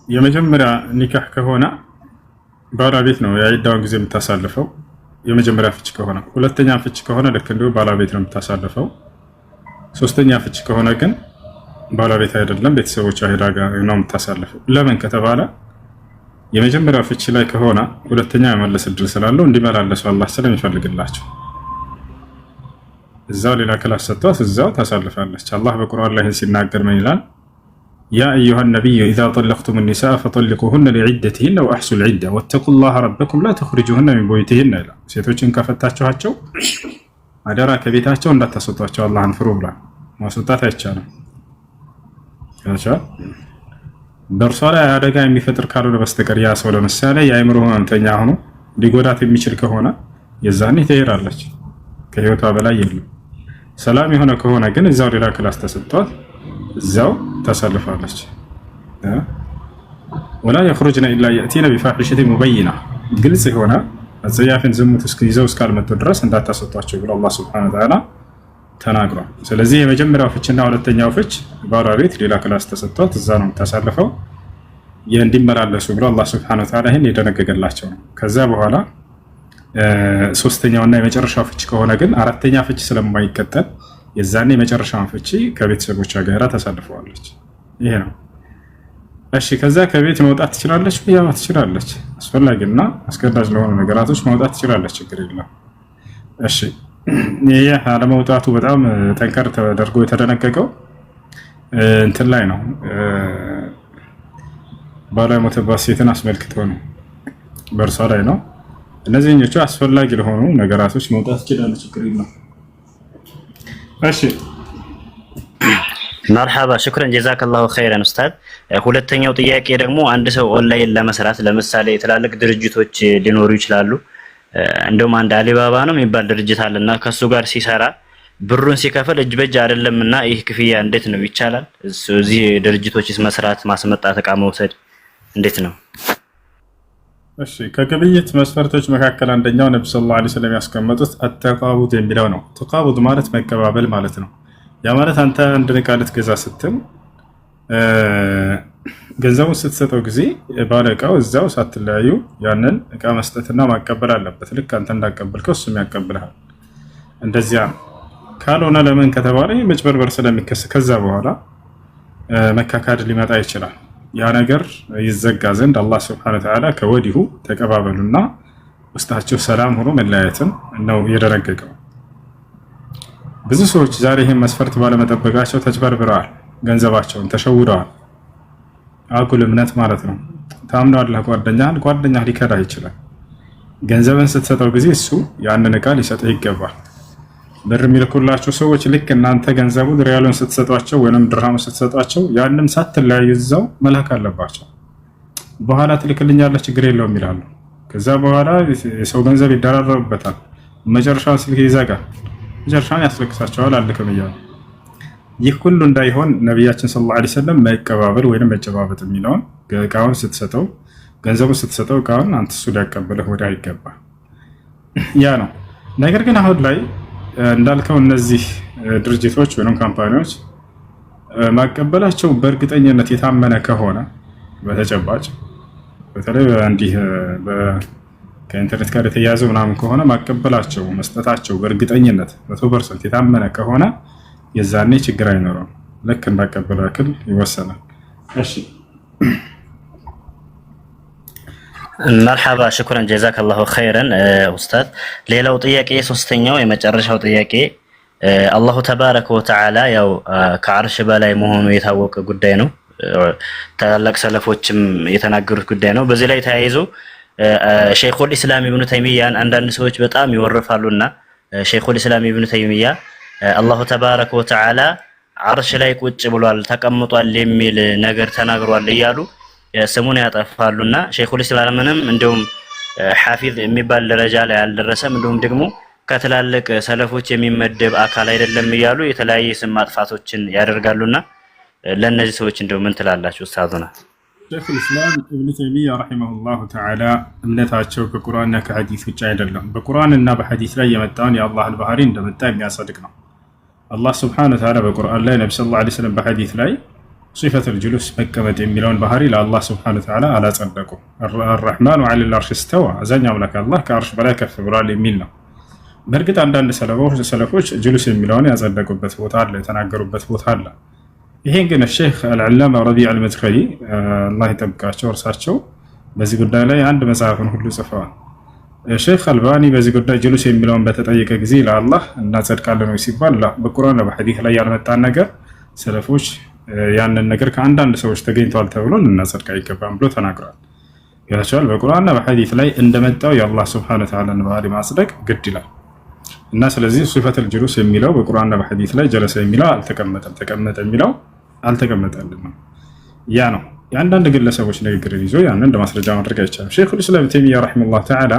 የመጀመሪያ ኒካህ ከሆነ ባሏ ቤት ነው የዒዳውን ጊዜ የምታሳልፈው። የመጀመሪያ ፍቺ ከሆነ፣ ሁለተኛ ፍቺ ከሆነ ልክ እንዲሁ ባሏ ቤት ነው የምታሳልፈው። ሶስተኛ ፍቺ ከሆነ ግን ባለቤት አይደለም ቤተሰቦቿ ሄዳ ነው የምታሳልፈው። ለምን ከተባለ የመጀመሪያው ፍቺ ላይ ከሆነ ሁለተኛ የመለስ እድል ስላለው እንዲመላለሱ አላህ ስለሚፈልግላቸው እዛው ሌላ ክላስ ሰጥቷት እዛው ታሳልፋለች። አላህ በቁርአን ላይ ሲናገር ምን ይላል? ያ አዩሃ ነቢዩ ኢዛ ጠለቅቱም ኒሳአ ፈጠልቁሁነ ሊዒደቲሂነ ወአሕሱል ዒዳ ወተቁላህ ረበኩም ላ ተኽሪጁሁነ ሚን ቡዩቲሂነ ይላል። ሴቶችን ከፈታችኋቸው አደራ ከቤታቸው እንዳታስወጧቸው አላህን ፍሩ ብሏል። ማስወጣት አይቻልም። በእርሷ ላይ አደጋ የሚፈጥር ካልሆነ በስተቀር ያ ሰው ለምሳሌ የአእምሮ ህመምተኛ ሆኖ ሊጎዳት የሚችል ከሆነ የዛኔ ትሄዳለች፣ ከህይወቷ በላይ የለም። ሰላም የሆነ ከሆነ ግን እዛው ሌላ ክላስ ተሰጥቷት እዛው ታሳልፋለች። ወላ የኽሩጅነ ኢላ የእቲነ ቢፋሒሸቲን ሙበይና፣ ግልጽ የሆነ አጸያፊን ዝሙት ይዘው እስካልመጡ ድረስ እንዳታስወጧቸው ብሎ አላህ ሱብሓነሁ ወተዓላ ተናግሯል። ስለዚህ የመጀመሪያው ፍችና ሁለተኛው ፍች ባሏ ቤት ሌላ ክላስ ተሰጥቷት እዛ ነው የምታሳልፈው። እንዲመላለሱ ብሎ አላህ ሱብሓነሁ ወተዓላ ይህን የደነገገላቸው ነው። ከዛ በኋላ ሶስተኛውና የመጨረሻው ፍቺ ከሆነ ግን አራተኛ ፍቺ ስለማይከተል የዛኔ የመጨረሻውን ፍቺ ከቤተሰቦቿ ጋር ታሳልፈዋለች። ይሄ ነው። እሺ ከዛ ከቤት መውጣት ትችላለች? ያው ትችላለች። አስፈላጊና አስገዳጅ ለሆኑ ነገራቶች መውጣት ትችላለች፣ ችግር የለም። እሺ ይሄ አለመውጣቱ በጣም ጠንከር ተደርጎ የተደነገገው እንትን ላይ ነው፣ ባላ ሞተባት ሴትን አስመልክቶ ነው፣ በእርሷ ላይ ነው። እነዚህኞቹ አስፈላጊ ለሆኑ ነገራቶች መውጣት ትችላለች፣ ችግር የለም። እሺ መርሐባ ሽክረን ጀዛከላሁ ኸይረን ኡስታዝ። ሁለተኛው ጥያቄ ደግሞ አንድ ሰው ኦንላይን ለመስራት ለምሳሌ ትላልቅ ድርጅቶች ሊኖሩ ይችላሉ። እንደውም አንድ አሊባባ ነው የሚባል ድርጅት አለና ከሱ ጋር ሲሰራ ብሩን ሲከፍል እጅ በእጅ አይደለምና ይህ ክፍያ እንዴት ነው ይቻላል? እዚህ ድርጅቶችስ መስራት፣ ማስመጣት፣ እቃ መውሰድ እንዴት ነው? እሺ ከግብይት መስፈርቶች መካከል አንደኛው ነብዩ ሰለላሁ ዐለይሂ ወሰለም ያስቀመጡት አተቃቡድ የሚለው ነው። ተቃቡድ ማለት መቀባበል ማለት ነው። ያ ማለት አንተ አንድ ዕቃ ልትገዛ ስትል ገንዘቡን ስትሰጠው ጊዜ ባለ ዕቃው እዛው ሳትለያዩ ያንን ዕቃ መስጠትና ማቀበል አለበት። ልክ አንተ እንዳቀበልከው እሱም ያቀብልሃል። እንደዚያ ካልሆነ ለምን ከተባለ መጭበርበር ስለሚከሰት ከዛ በኋላ መካካድ ሊመጣ ይችላል። ያ ነገር ይዘጋ ዘንድ አላህ ሱብሓነሁ ወተዓላ ከወዲሁ ተቀባበሉና ውስጣቸው ሰላም ሆኖ መለያየትን ነው የደነገገው። ብዙ ሰዎች ዛሬ ይህን መስፈርት ባለመጠበቃቸው ተጭበርብረዋል፣ ገንዘባቸውን ተሸውደዋል። አጉል እምነት ማለት ነው። ታምነዋለህ ጓደኛህ ሊከዳ ይችላል። ገንዘብን ስትሰጠው ጊዜ እሱ ያንን ዕቃ ሊሰጥህ ይገባል። ብር የሚልኩላቸው ሰዎች ልክ እናንተ ገንዘቡን ሪያሉን ስትሰጧቸው ወይንም ድርሃሙን ስትሰጧቸው ያንን ሳትለያዩ እዛው መላክ አለባቸው። በኋላ ትልክልኛለህ ችግር የለውም ይላሉ። ከዛ በኋላ የሰው ገንዘብ ይደራረብበታል። መጨረሻውን ስልክ ይዘጋል። መጨረሻውን ያስለቅሳቸዋል አልክም እያሉ። ይህ ሁሉ እንዳይሆን ነቢያችን ሰለላሁ ዐለይሂ ወሰለም መቀባበል ወይንም መጨባበጥ የሚለውን እቃውን ስትሰጠው ገንዘቡን ስትሰጠው እቃውን አንተ እሱ ሊያቀብልህ ወዲያ ይገባል። ያ ነው። ነገር ግን አሁን ላይ እንዳልከው እነዚህ ድርጅቶች ወይም ካምፓኒዎች ማቀበላቸው በእርግጠኝነት የታመነ ከሆነ በተጨባጭ በተለይ እንዲህ ከኢንተርኔት ጋር የተያያዘ ምናምን ከሆነ ማቀበላቸው መስጠታቸው በእርግጠኝነት 100% የታመነ ከሆነ የዛኔ ችግር አይኖረውም። ልክ እንዳቀበለ ያክል ይወሰናል። እሺ መርሐባ ሽኩረን ጀዛከላሁ ኸይረን ኡስታዝ። ሌላው ጥያቄ ሶስተኛው የመጨረሻው ጥያቄ አላሁ ተባረከ ወተዓላ ያው ከአርሽ በላይ መሆኑ የታወቀ ጉዳይ ነው። ታላላቅ ሰለፎችም የተናገሩት ጉዳይ ነው። በዚህ ላይ ተያይዞ ሸይኹል ኢስላም ኢብኑ ተይሚያን አንዳንድ ሰዎች በጣም ይወርፋሉና ሸይኹል ኢስላም ኢብኑ ተይሚያ አላሁ ተባረከ ወተዓላ አርሽ ላይ ቁጭ ብሏል ተቀምጧል የሚል ነገር ተናግሯል እያሉ ስሙን ያጠፋሉና ሸይኹል ኢስላምንም እንደውም ሐፊዝ የሚባል ደረጃ ላይ አልደረሰም፣ እንደውም ደግሞ ከትላልቅ ሰለፎች የሚመደብ አካል አይደለም እያሉ የተለያየ ስም ማጥፋቶችን ያደርጋሉና ለነዚህ ሰዎች እንደው ምን ትላላችሁ ኡስታዙና? ሸይኹል ኢስላም ኢብኑ ተይሚያ ረሂመሁላሁ ተዓላ እምነታቸው ከቁርአንና ከሐዲስ ውጭ አይደለም። በቁርአንና በሐዲስ ላይ የመጣውን የአላህን ባህሪ እንደመጣ የሚያጸድቅ ነው። አላህ ሱብሓነሁ ወተዓላ በቁርአን ላይ ነብዩ ሰለላሁ ዐለይሂ ወሰለም በሐዲስ ላይ ሲፈቱል ጁሉስ መቀመጥ የሚለውን ባህሪ ለአላህ ሱብሓነሁ ወተዓላ አላጸደቁም። አርረሕማኑ ዐለል ዐርሽ እስተዋ አዛኛው አምላክ አላህ ከአርሽ በላይ ከፍ ብሏል የሚል ነው። በእርግጥ አንዳንድ ሰለፎች ጁሉስ የሚለውን ያጸደቁበት ቦታ አለ፣ የተናገሩበት ቦታ አለ። ይሄን ግን ሼኽ አልዓላማ ረቢዕ አልመድኸሊ አላህ ይጠብቃቸው እርሳቸው በዚህ ጉዳይ ላይ አንድ መጽሐፍን ሁሉ ጽፈዋል። ሼኽ አልባኒ በዚህ ጉዳይ ጁሉስ የሚለውን በተጠየቀ ጊዜ ለአላህ እናጸድቃለን ወይ ሲባል በቁርአን በሐዲስ ላይ ያልመጣን ነገር ሰለፎች ያንን ነገር ከአንዳንድ ሰዎች ተገኝተዋል ተብሎ ልናጸድቅ አይገባም ብሎ ተናግረዋል። ያቻል በቁርአንና በሐዲስ ላይ እንደመጣው የአላህ ሱብሓነሁ ወተዓላን ባህሪ ማጽደቅ ግድ ይላል እና ስለዚህ ሲፈቱል ጁሉስ የሚለው በቁርአንና በሐዲስ ላይ ጀለሰ የሚለው አልተቀመጠም፣ ተቀመጠ የሚለው አልተቀመጠልንም። ያ ነው የአንዳንድ ግለሰቦች ንግግርን ይዞ ያንን እንደ ማስረጃ ማድረግ አይቻልም። ሸይኹል ኢስላም ተይሚያ ረሂመሁላህ ተዓላ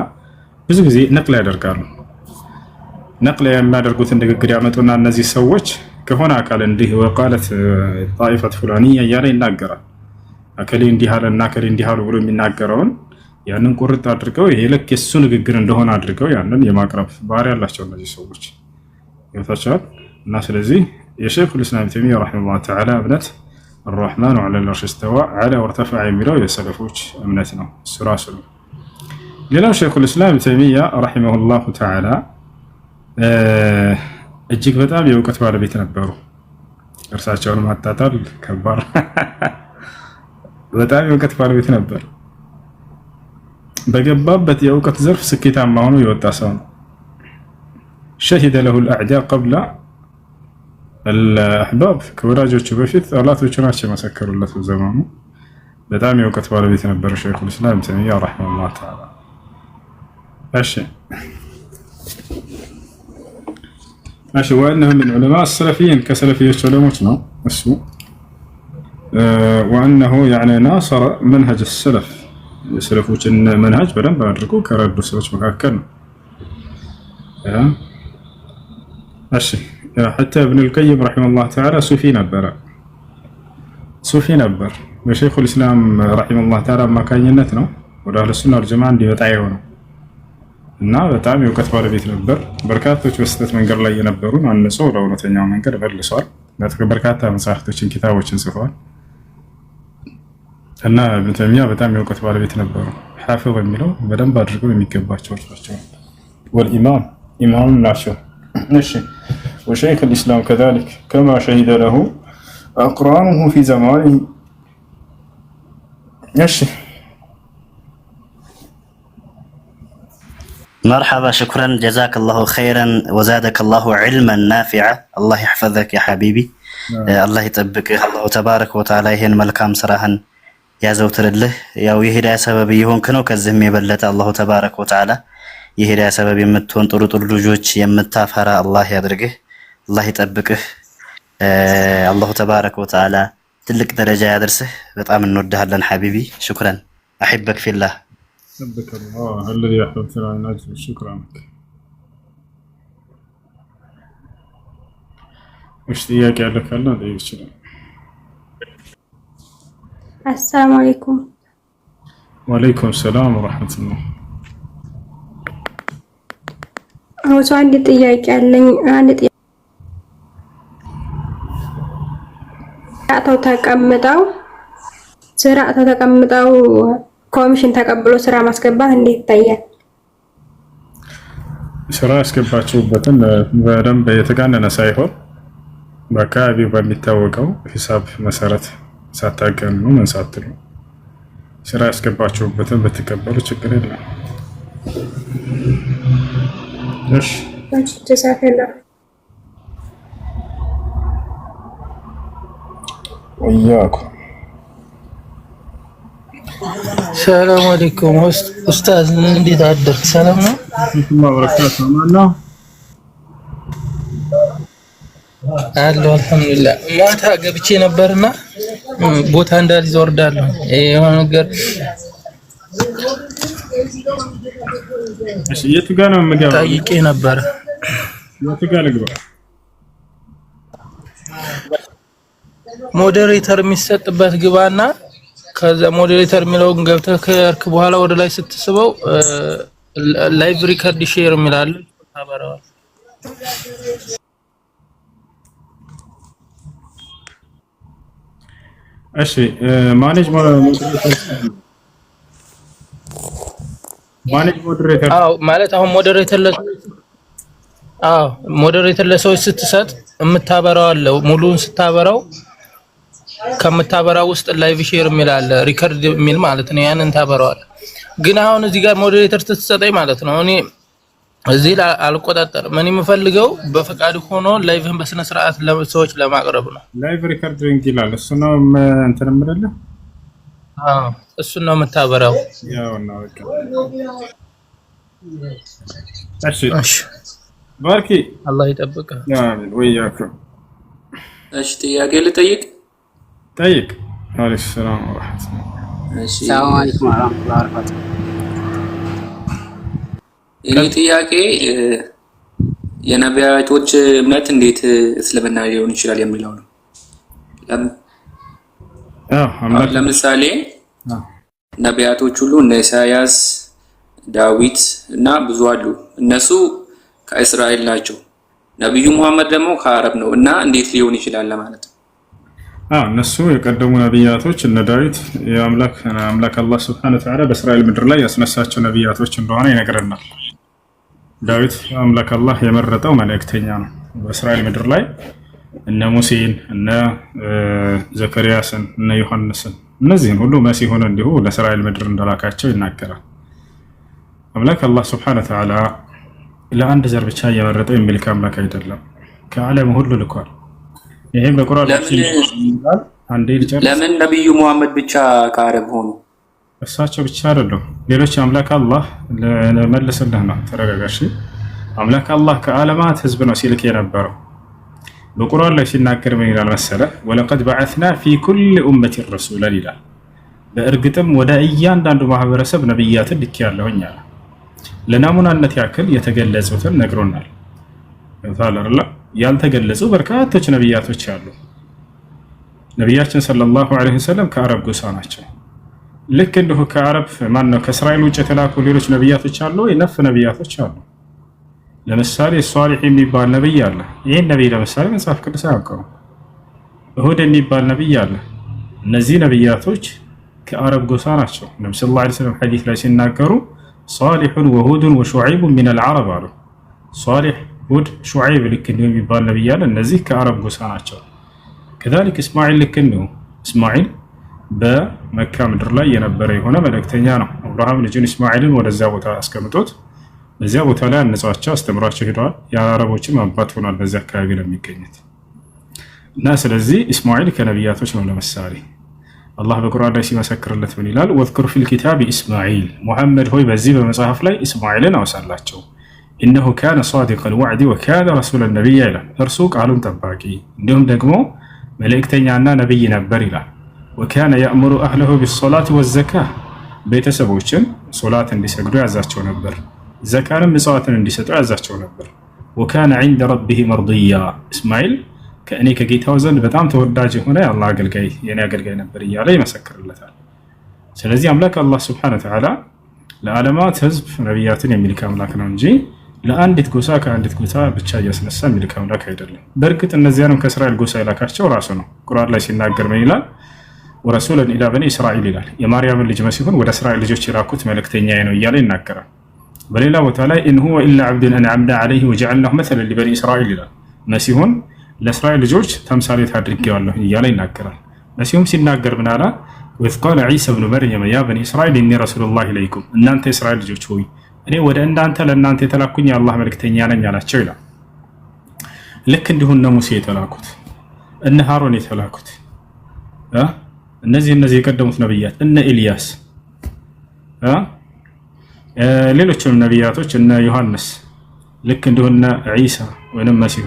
ብዙ ጊዜ ነቅል ያደርጋሉ። ነቅል የሚያደርጉትን ንግግር ያመጡና እነዚህ ሰዎች ከሆነ አካል እንዲህ ወቃለት ጣኢፈት ፉላኒያ እያለ ይናገራል። አከሌ እንዲህ አለ እና አከሌ እንዲህ አሉ ብሎ የሚናገረውን ያንን ቁርጥ አድርገው ይሄ ልክ የሱ ንግግር እንደሆነ አድርገው ያንን የማቅረብ ባህሪ ያላቸው እነዚህ ሰዎች ይወታቸዋል። እና ስለዚህ የሸይኹል ኢስላም ተይሚያ ረሂመሁላህ ተዓላ እምነት አርረሕማኑ ዐለል ዐርሽ እስተዋ ዐላ ወርተፈዐ የሚለው የሰለፎች እምነት ነው። እሱ ራሱ ነው። ሌላው ሸይኹል ኢስላም ተይሚያ ረሂመሁላሁ ተዓላ እጅግ በጣም የእውቀት ባለቤት ነበሩ። እርሳቸውን ማጣጣል ከባድ በጣም የእውቀት ባለቤት ነበር። በገባበት የእውቀት ዘርፍ ስኬታማ ሆኖ የወጣ ሰው ነው። ሸሂደ ለሁ الأعداء قبل الأحباب ከወዳጆቹ በፊት ጠላቶቹ ናቸው የመሰከሩለት በዘመኑ። በጣም የእውቀት ባለቤት ነበር ሸይኹል ኢስላም ተይሚያ ረሂመሁላሁ ተዓላ። ماشي. وأنه من علماء السلفيين كسلفية علماء اسمه وأنه يعني ناصر منهج السلف السلف منهج بدن بادركو كردو سوچ مكاكل ماشي. حتى ابن القيم رحمه الله تعالى صوفي نبر وشيخ الإسلام رحمه الله تعالى ما كاينت ነው ወደ አህለ ሱና ወልጀማዓ እንዲወጣ የሆነው እና በጣም የእውቀት ባለቤት ነበር። በርካቶች በስተት መንገድ ላይ የነበሩ አንጾ ወደ እውነተኛው መንገድ መልሰዋል። በርካታ መጽሐፍቶችን ኪታቦችን ጽፈዋል። እና ኢብኑ ተይሚያ በጣም የእውቀት ባለቤት ነበሩ። ሐፊዝ የሚለው በደንብ አድርገው የሚገባቸው ናቸው። والإمام إمام ናቸው። እሺ وشيخ الإسلام كذلك كما شهد له أقرانه في زمانه. እሺ مرحبا شكرا جزاك الله خيرا وزادك الله علما نافعا الله يحفظك يا حبيبي الله يطبقك الله تبارك وتعالى ይሄን መልካም ስራህን ያዘውትርልህ ያው የሂዳያ ሰበብ ይሆንክ ነው ከዚህም የበለጠ الله تبارك وتعالى የሂዳያ ሰበብ የምትሆን ጥሩ ልጆች የምታፈራ الله ያድርግህ الله ይጠብቅህ الله تبارك وتعالى ትልቅ ደረጃ ያደርስህ በጣም እንወድሃለን حبيبي شكرا احبك في الله حبك الله الذي أحببتنا من أجل شكرا لك. وش إياك عليك الله لا يشتغل. السلام عليكم. وعليكم السلام ورحمة الله. هو سؤال إياك عليك أعطوا تكمتاو سرعة تكمتاو ኮሚሽን ተቀብሎ ስራ ማስገባት እንዴት ይታያል? ስራ ያስገባችሁበትን በደንብ የተጋነነ ሳይሆን በአካባቢው በሚታወቀው ሂሳብ መሰረት ሳታገኑ ምን ሳትሉ ስራ ያስገባችሁበትን ብትቀበሉ ችግር የለም። እሺ ተሳፈላ ወያኩ ሰላም አለይኩም ኡስታዝ እንዴት አደርክ? ሰላም ነው? ወበረካቱ ነው አለሁ አልሐምዱሊላህ። ማታ ገብቼ ነበርና ቦታ እንዳልይዝ ወርዳለሁ። የሆነ ነገር እሺ፣ የቱ ጋር ነው የምገባው? ጠይቄ ነበር። የቱ ጋር ልግባ? ሞዴሬተር የሚሰጥበት ግባና ከዛ ሞዴሬተር የሚለውን ገብተህ ከርክ በኋላ ወደ ላይ ስትስበው ላይቭ ሪከርድ ሼር የሚላል ታበራዋል። እሺ ማኔጅ ሞዴሬተር አዎ ማለት አሁን ሞዴሬተር ለሰዎች ስትሰጥ የምታበራው አለ። ሙሉን ስታበራው ከምታበራው ውስጥ ላይቭ ሼር የሚላል ሪከርድ የሚል ማለት ነው። ያንን ታበራዋል። ግን አሁን እዚህ ጋር ሞዴሬተር ስትሰጠኝ ማለት ነው እኔ እዚህ አልቆጣጠርም። ምን የምፈልገው በፈቃድ ሆኖ ላይቭን በስነ ስርዓት ለሰዎች ለማቅረብ ነው። ላይቭ ሪከርዲንግ ይላል። እሱ ነው እንትን የምልህ። እሱ ነው የምታበራው። ያው ነው በቃ። እሺ ባርኪ አላህ ይጠብቅህ። አሜን ወያኩም። እሺ ጥያቄ ልጠይቅ? ጠይቅ። አለይሂ ሰላም ወራህመቱላህ። እሺ ሰላም አለይኩም ወራህመቱላሂ ወበረካቱህ። የኔ ጥያቄ የነቢያቶች እምነት እንዴት እስልምና ሊሆን ይችላል የሚለው ነው። ለምሳሌ ነቢያቶች ሁሉ እነ ኢሳያስ፣ ዳዊት እና ብዙ አሉ። እነሱ ከእስራኤል ናቸው። ነብዩ መሐመድ ደግሞ ከአረብ ነው እና እንዴት ሊሆን ይችላል ለማለት ነው። እነሱ የቀደሙ ነቢያቶች እነ ዳዊት የአምላክ አላህ ሱብሓነሁ ወተዓላ በእስራኤል ምድር ላይ ያስነሳቸው ነቢያቶች እንደሆነ ይነግረናል። ዳዊት አምላክ አላህ የመረጠው መልእክተኛ ነው። በእስራኤል ምድር ላይ እነ ሙሴን፣ እነ ዘከርያስን፣ እነ ዮሐንስን እነዚህን ሁሉ መሲሁን እንዲሁ ለእስራኤል ምድር እንደላካቸው ይናገራል። አምላክ አላህ ሱብሓነሁ ወተዓላ ለአንድ ዘር ብቻ እየመረጠ የሚልክ አምላክ አይደለም፣ ከዓለም ሁሉ ልኳል። ይሄም በቁርአን ለምን ነብዩ መሐመድ ብቻ ከአረብ ሆኑ? እሳቸው ብቻ አይደሉም፣ ሌሎች አምላክ አላህ ለመለሰልህ ነው። ተረጋጋሽ። አምላክ አላህ ከዓለማት ህዝብ ነው ሲልክ የነበረው። በቁርአን ላይ ሲናገር ምን ይላል መሰለህ? ወለቀድ በዐስና ፊ ኩሊ ኡመቲን ረሱላን ይላል። በእርግጥም ወደ እያንዳንዱ ማህበረሰብ ነብያትን ልኬያለሁኝ አለ። ለናሙናነት ያክል የተገለጹትን ነግሮናል። ታላላ ያልተገለጹ በርካቶች ነብያቶች አሉ። ነብያችን ሰለላሁ ዐለይሂ ወሰለም ከአረብ ጎሳ ናቸው። ልክ እንዲሁ ከአረብ ከእስራኤል ውጭ የተላኩ ሌሎች ነብያቶች አሉ፣ የነፍ ነብያቶች አሉ። ለምሳሌ ሷሊህ የሚባል ነብይ አለ። ይህን ነብይ ለምሳሌ መጽሐፍ ቅዱስ አያውቀውም። ሁድ የሚባል ነብይ አለ። እነዚህ ነብያቶች ከአረብ ጎሳ ናቸው። ነብዩ ሰለላሁ ዐለይሂ ወሰለም ሐዲስ ላይ ሲናገሩ ሷሊሁን ወሁድን ወሹዐይቡን ሚነል ዐረብ አሉ። ሷሊህ፣ ሁድ፣ ሹዐይብ ልክ እንዲሁ የሚባል ነብይ አለ። እነዚህ ከአረብ ጎሳ ናቸው። ከዛሊክ እስማዒል ልክ እንዲሁ እስማዒል በመካ ምድር ላይ የነበረ የሆነ መልእክተኛ ነው። አብርሃም ልጁን እስማዒልን ወደዚያ ቦታ አስቀምጦት በዚያ ቦታ ላይ አነጿቸው፣ አስተምሯቸው ሄደዋል። የአረቦችም አባት ሆኗል በዚያ አካባቢ ለሚገኙት እና ስለዚህ እስማዒል ከነቢያቶች ነው። ለምሳሌ አላህ በቁርአን ላይ ሲመሰክርለት ምን ይላል? ወዝኩር ፊል ኪታቢ እስማዒል፣ ሙሐመድ ሆይ በዚህ በመጽሐፍ ላይ እስማዒልን አውሳላቸው። ኢነሁ ካነ ሷዲቀል ወዕዲ ወካነ ረሱለን ነቢያ ይላል። እርሱ ቃሉን ጠባቂ እንዲሁም ደግሞ መልእክተኛና ነብይ ነበር ይላል። ወካነ ያእሙሩ አህለሁ ቢሶላት ወዘካ፣ ቤተሰቦችን ሶላት እንዲሰግዱ ያዛቸው ነበር፣ ዘካንም ምጽዋትን እንዲሰጡ ያዛቸው ነበር። ወካነ ዒንደ ረቢሂ መርድያ፣ እስማዒል ከእኔ ከጌታው ዘንድ በጣም ተወዳጅ የሆነ የአላህ አገልጋይ የኔ አገልጋይ ነበር እያለ ይመሰክርለታል። ስለዚህ አምላክ አላህ ሱብሓነሁ ወተዓላ ለዓለማት ህዝብ ነቢያትን የሚልክ አምላክ ነው እንጂ ለአንዲት ጎሳ ከአንዲት ጎሳ ብቻ እያስነሳ የሚልክ አምላክ አይደለም። በእርግጥ እነዚያንም ከእስራኤል ጎሳ የላካቸው ራሱ ነው። ቁርአን ላይ ሲናገር ምን ይላል? ወረሱለን ኢላ በኒ እስራኤል ይላል። የማርያምን ልጅ መሲሁን ወደ እስራኤል ልጆች የላኩት መልእክተኛዬ ነው እያለ ይናገራል። በሌላ ቦታ ላይ ኢን ሁወ ኢላ ዐብዱን አንዐምና ዐለይሂ ወጀዐልናሁ መሰለን ሊበኒ እስራኤል ይላል። መሲሁን ለእስራኤል ልጆች ተምሳሌት አድርጌዋለሁ እያለ ይናገራል። መሲሁም ሲናገር ምን አለ? ወኢዝ ቃለ ዒሳ ብኑ መርየም ያ በኒ እስራኤል ኢኒ ረሱሉላሂ ኢለይኩም፣ እናንተ የእስራኤል ልጆች ሆይ እኔ ወደ እናንተ ለእናንተ የተላኩኝ የአላህ መልእክተኛ ነኝ አላቸው ይላል። ልክ እንዲሁ እነ ሙሴ የተላኩት እነ ሃሮን የተላኩት እነዚህ የቀደሙት ነብያት እነ ኢልያስ ሌሎችም ነብያቶች እነ ዮሐንስ ልክ እንዲሁ እነ ዒሳ ወይንም መሲሁ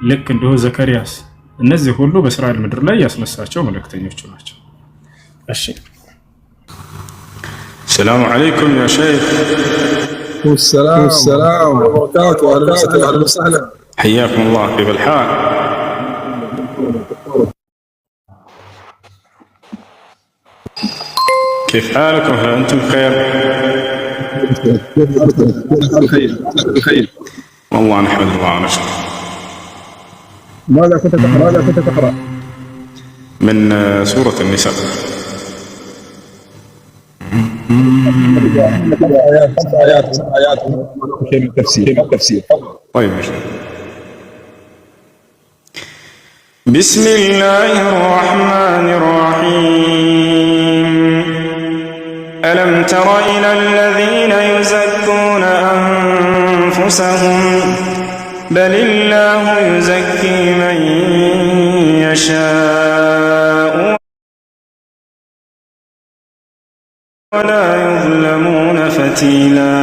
ልክ እንዲሁ ዘከርያስ እነዚህ ሁሉ በእስራኤል ምድር ላይ ያስነሳቸው መልእክተኞች ናቸው። እሺ ሰላም አለይኩም ያ ሸይኽ። السلام وبركاته. اهلا وسهلا حياكم الله. كيف الحال؟ كيف حالكم؟ هل انتم بخير؟ بخير والله نحمد الله ونشكره. ماذا كنت تقرأ؟ من سورة النساء. آيات شيء من التفسير. طيب بسم الله الرحمن الرحيم. ألم تر إلى الذين يزكون أنفسهم بل الله يزكي من يشاء ولا يظلمون فتيلا.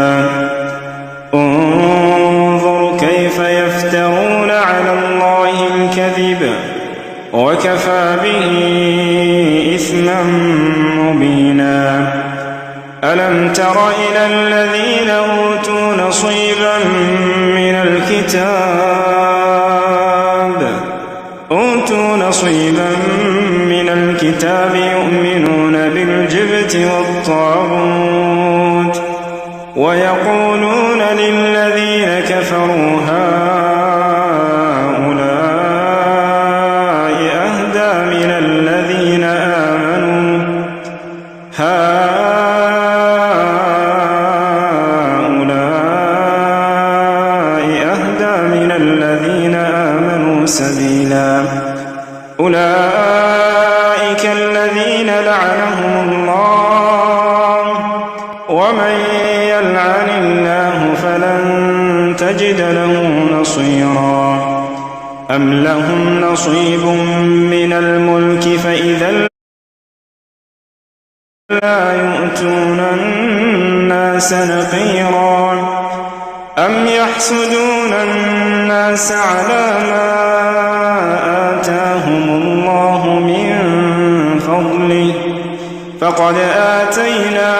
انظر كيف يفترون على الله الكذب وكفى به إثما مبينا. ألم تر إلى الذين أوتوا نصيبا من الكتاب يؤمنون بالجبت والطاغوت ويقولون للذين كفروا هؤلاء أهدى من لعنهم الله ومن يلعن الله فلن تجد له نصيرا أم لهم نصيب من الملك فإذا لا يؤتون الناس نقيرا أم يحسدون الناس على ما آتاهم الله من فضله فقد آتينا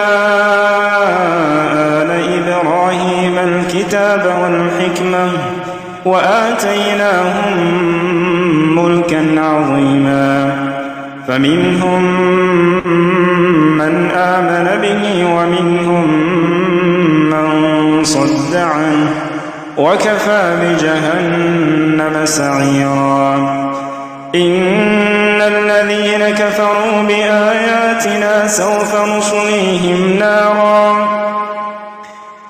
آل إبراهيم الكتاب والحكمة وآتيناهم ملكا عظيما فمنهم من آمن به ومنهم من صد عنه وكفى بجهنم سعيرا إن الذين كفروا بآياتنا سوف نصليهم نارا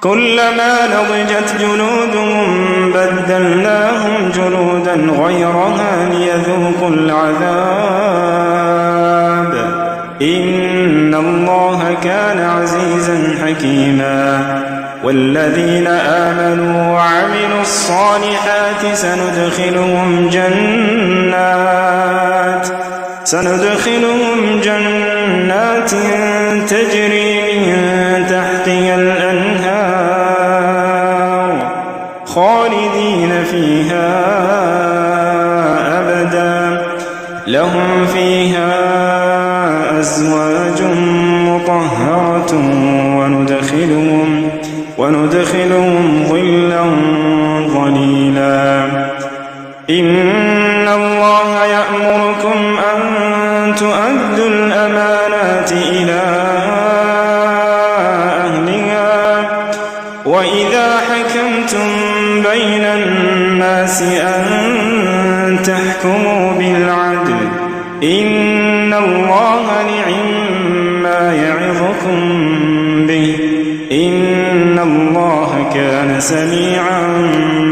كلما نضجت جلودهم بدلناهم جلودا غيرها ليذوقوا العذاب إن الله كان عزيزا حكيما والذين آمنوا وعملوا الصالحات سندخلهم جنات تجري من تحتها الأنهار خالدين فيها أبدا لهم فيها أزواج مطهرة وندخلهم ظلا ظليلا إن الله يأمركم أن تؤدوا الأمانات إلى أهلها وإذا حكمتم بين الناس أن تحكموا بالعدل إن الله نعما يعظكم به إن الله كان سميعا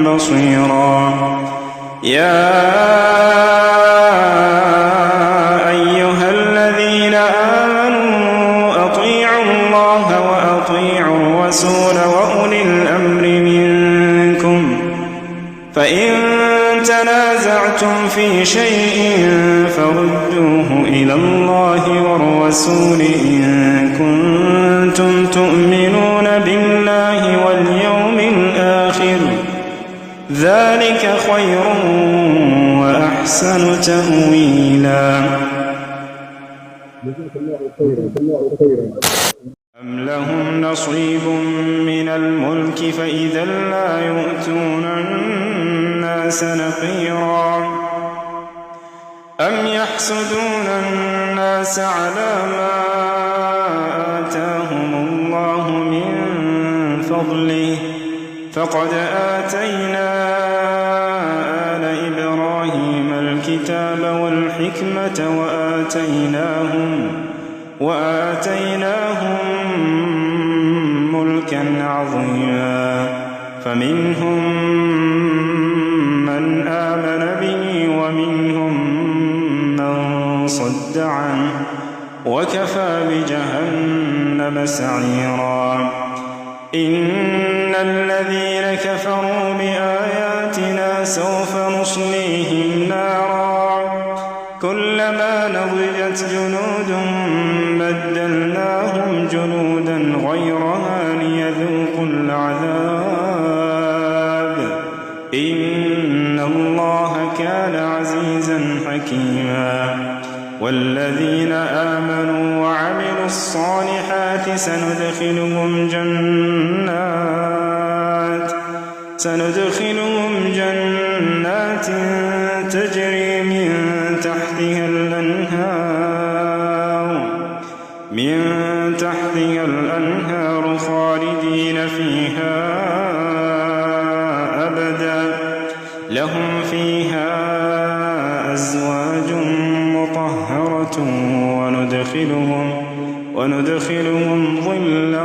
بصيرا يا أيها الذين آمنوا أطيعوا الله وأطيعوا الرسول وأولي الأمر منكم فإن تنازعتم في شيء فردوه إلى الله والرسول إن كنتم تؤمنون بالله واليوم الآخر ذلك خير وأحسن تأويلا أم لهم نصيب من الملك فإذا لا يؤتون الناس نقيرا أم يحسدون الناس على ما آتاهم الله من فضله فقد آتينا آل إبراهيم الكتاب والحكمة وآتيناهم ملكا عظيما فمنهم من آمن به ومنهم من صد عنه وكفى بجهنم سعيرا إن الذين كفروا بآياتنا سوف نصليهم نارا كلما نضجت جلودهم بدلناهم جلودا غيرها ليذوقوا العذاب إن الله كان عزيزا حكيما والذين آمنوا وعملوا الصالحات سندخلهم جنات تجري من تحتها الأنهار خالدين فيها أبدا لهم فيها أزواج مطهرة وندخلهم ظلا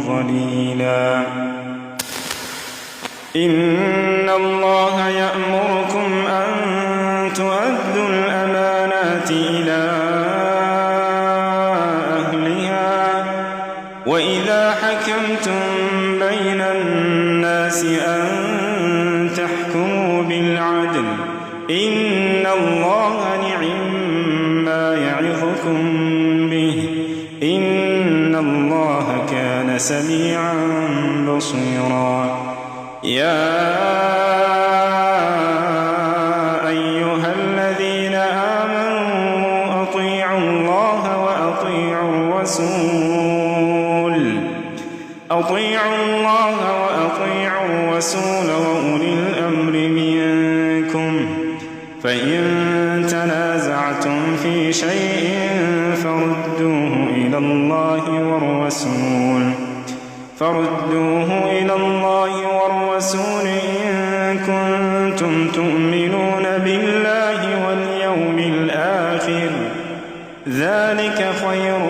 ظليلا إن الله يأمركم أن تؤدوا الأمانات إلى يحكم به إن الله كان سميعا بصيرا يا أيها الذين آمنوا أطيعوا الله وأطيعوا الرسول وأولي الأمر منكم فإن تنازعتم في شيء فردوه إلى الله والرسول إن كنتم تؤمنون بالله واليوم الآخر ذلك خير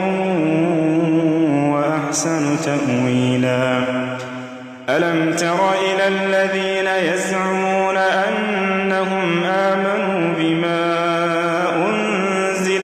وأحسن تأويلا ألم تر إلى الذين يزعمون أنهم آمنوا بما أنزل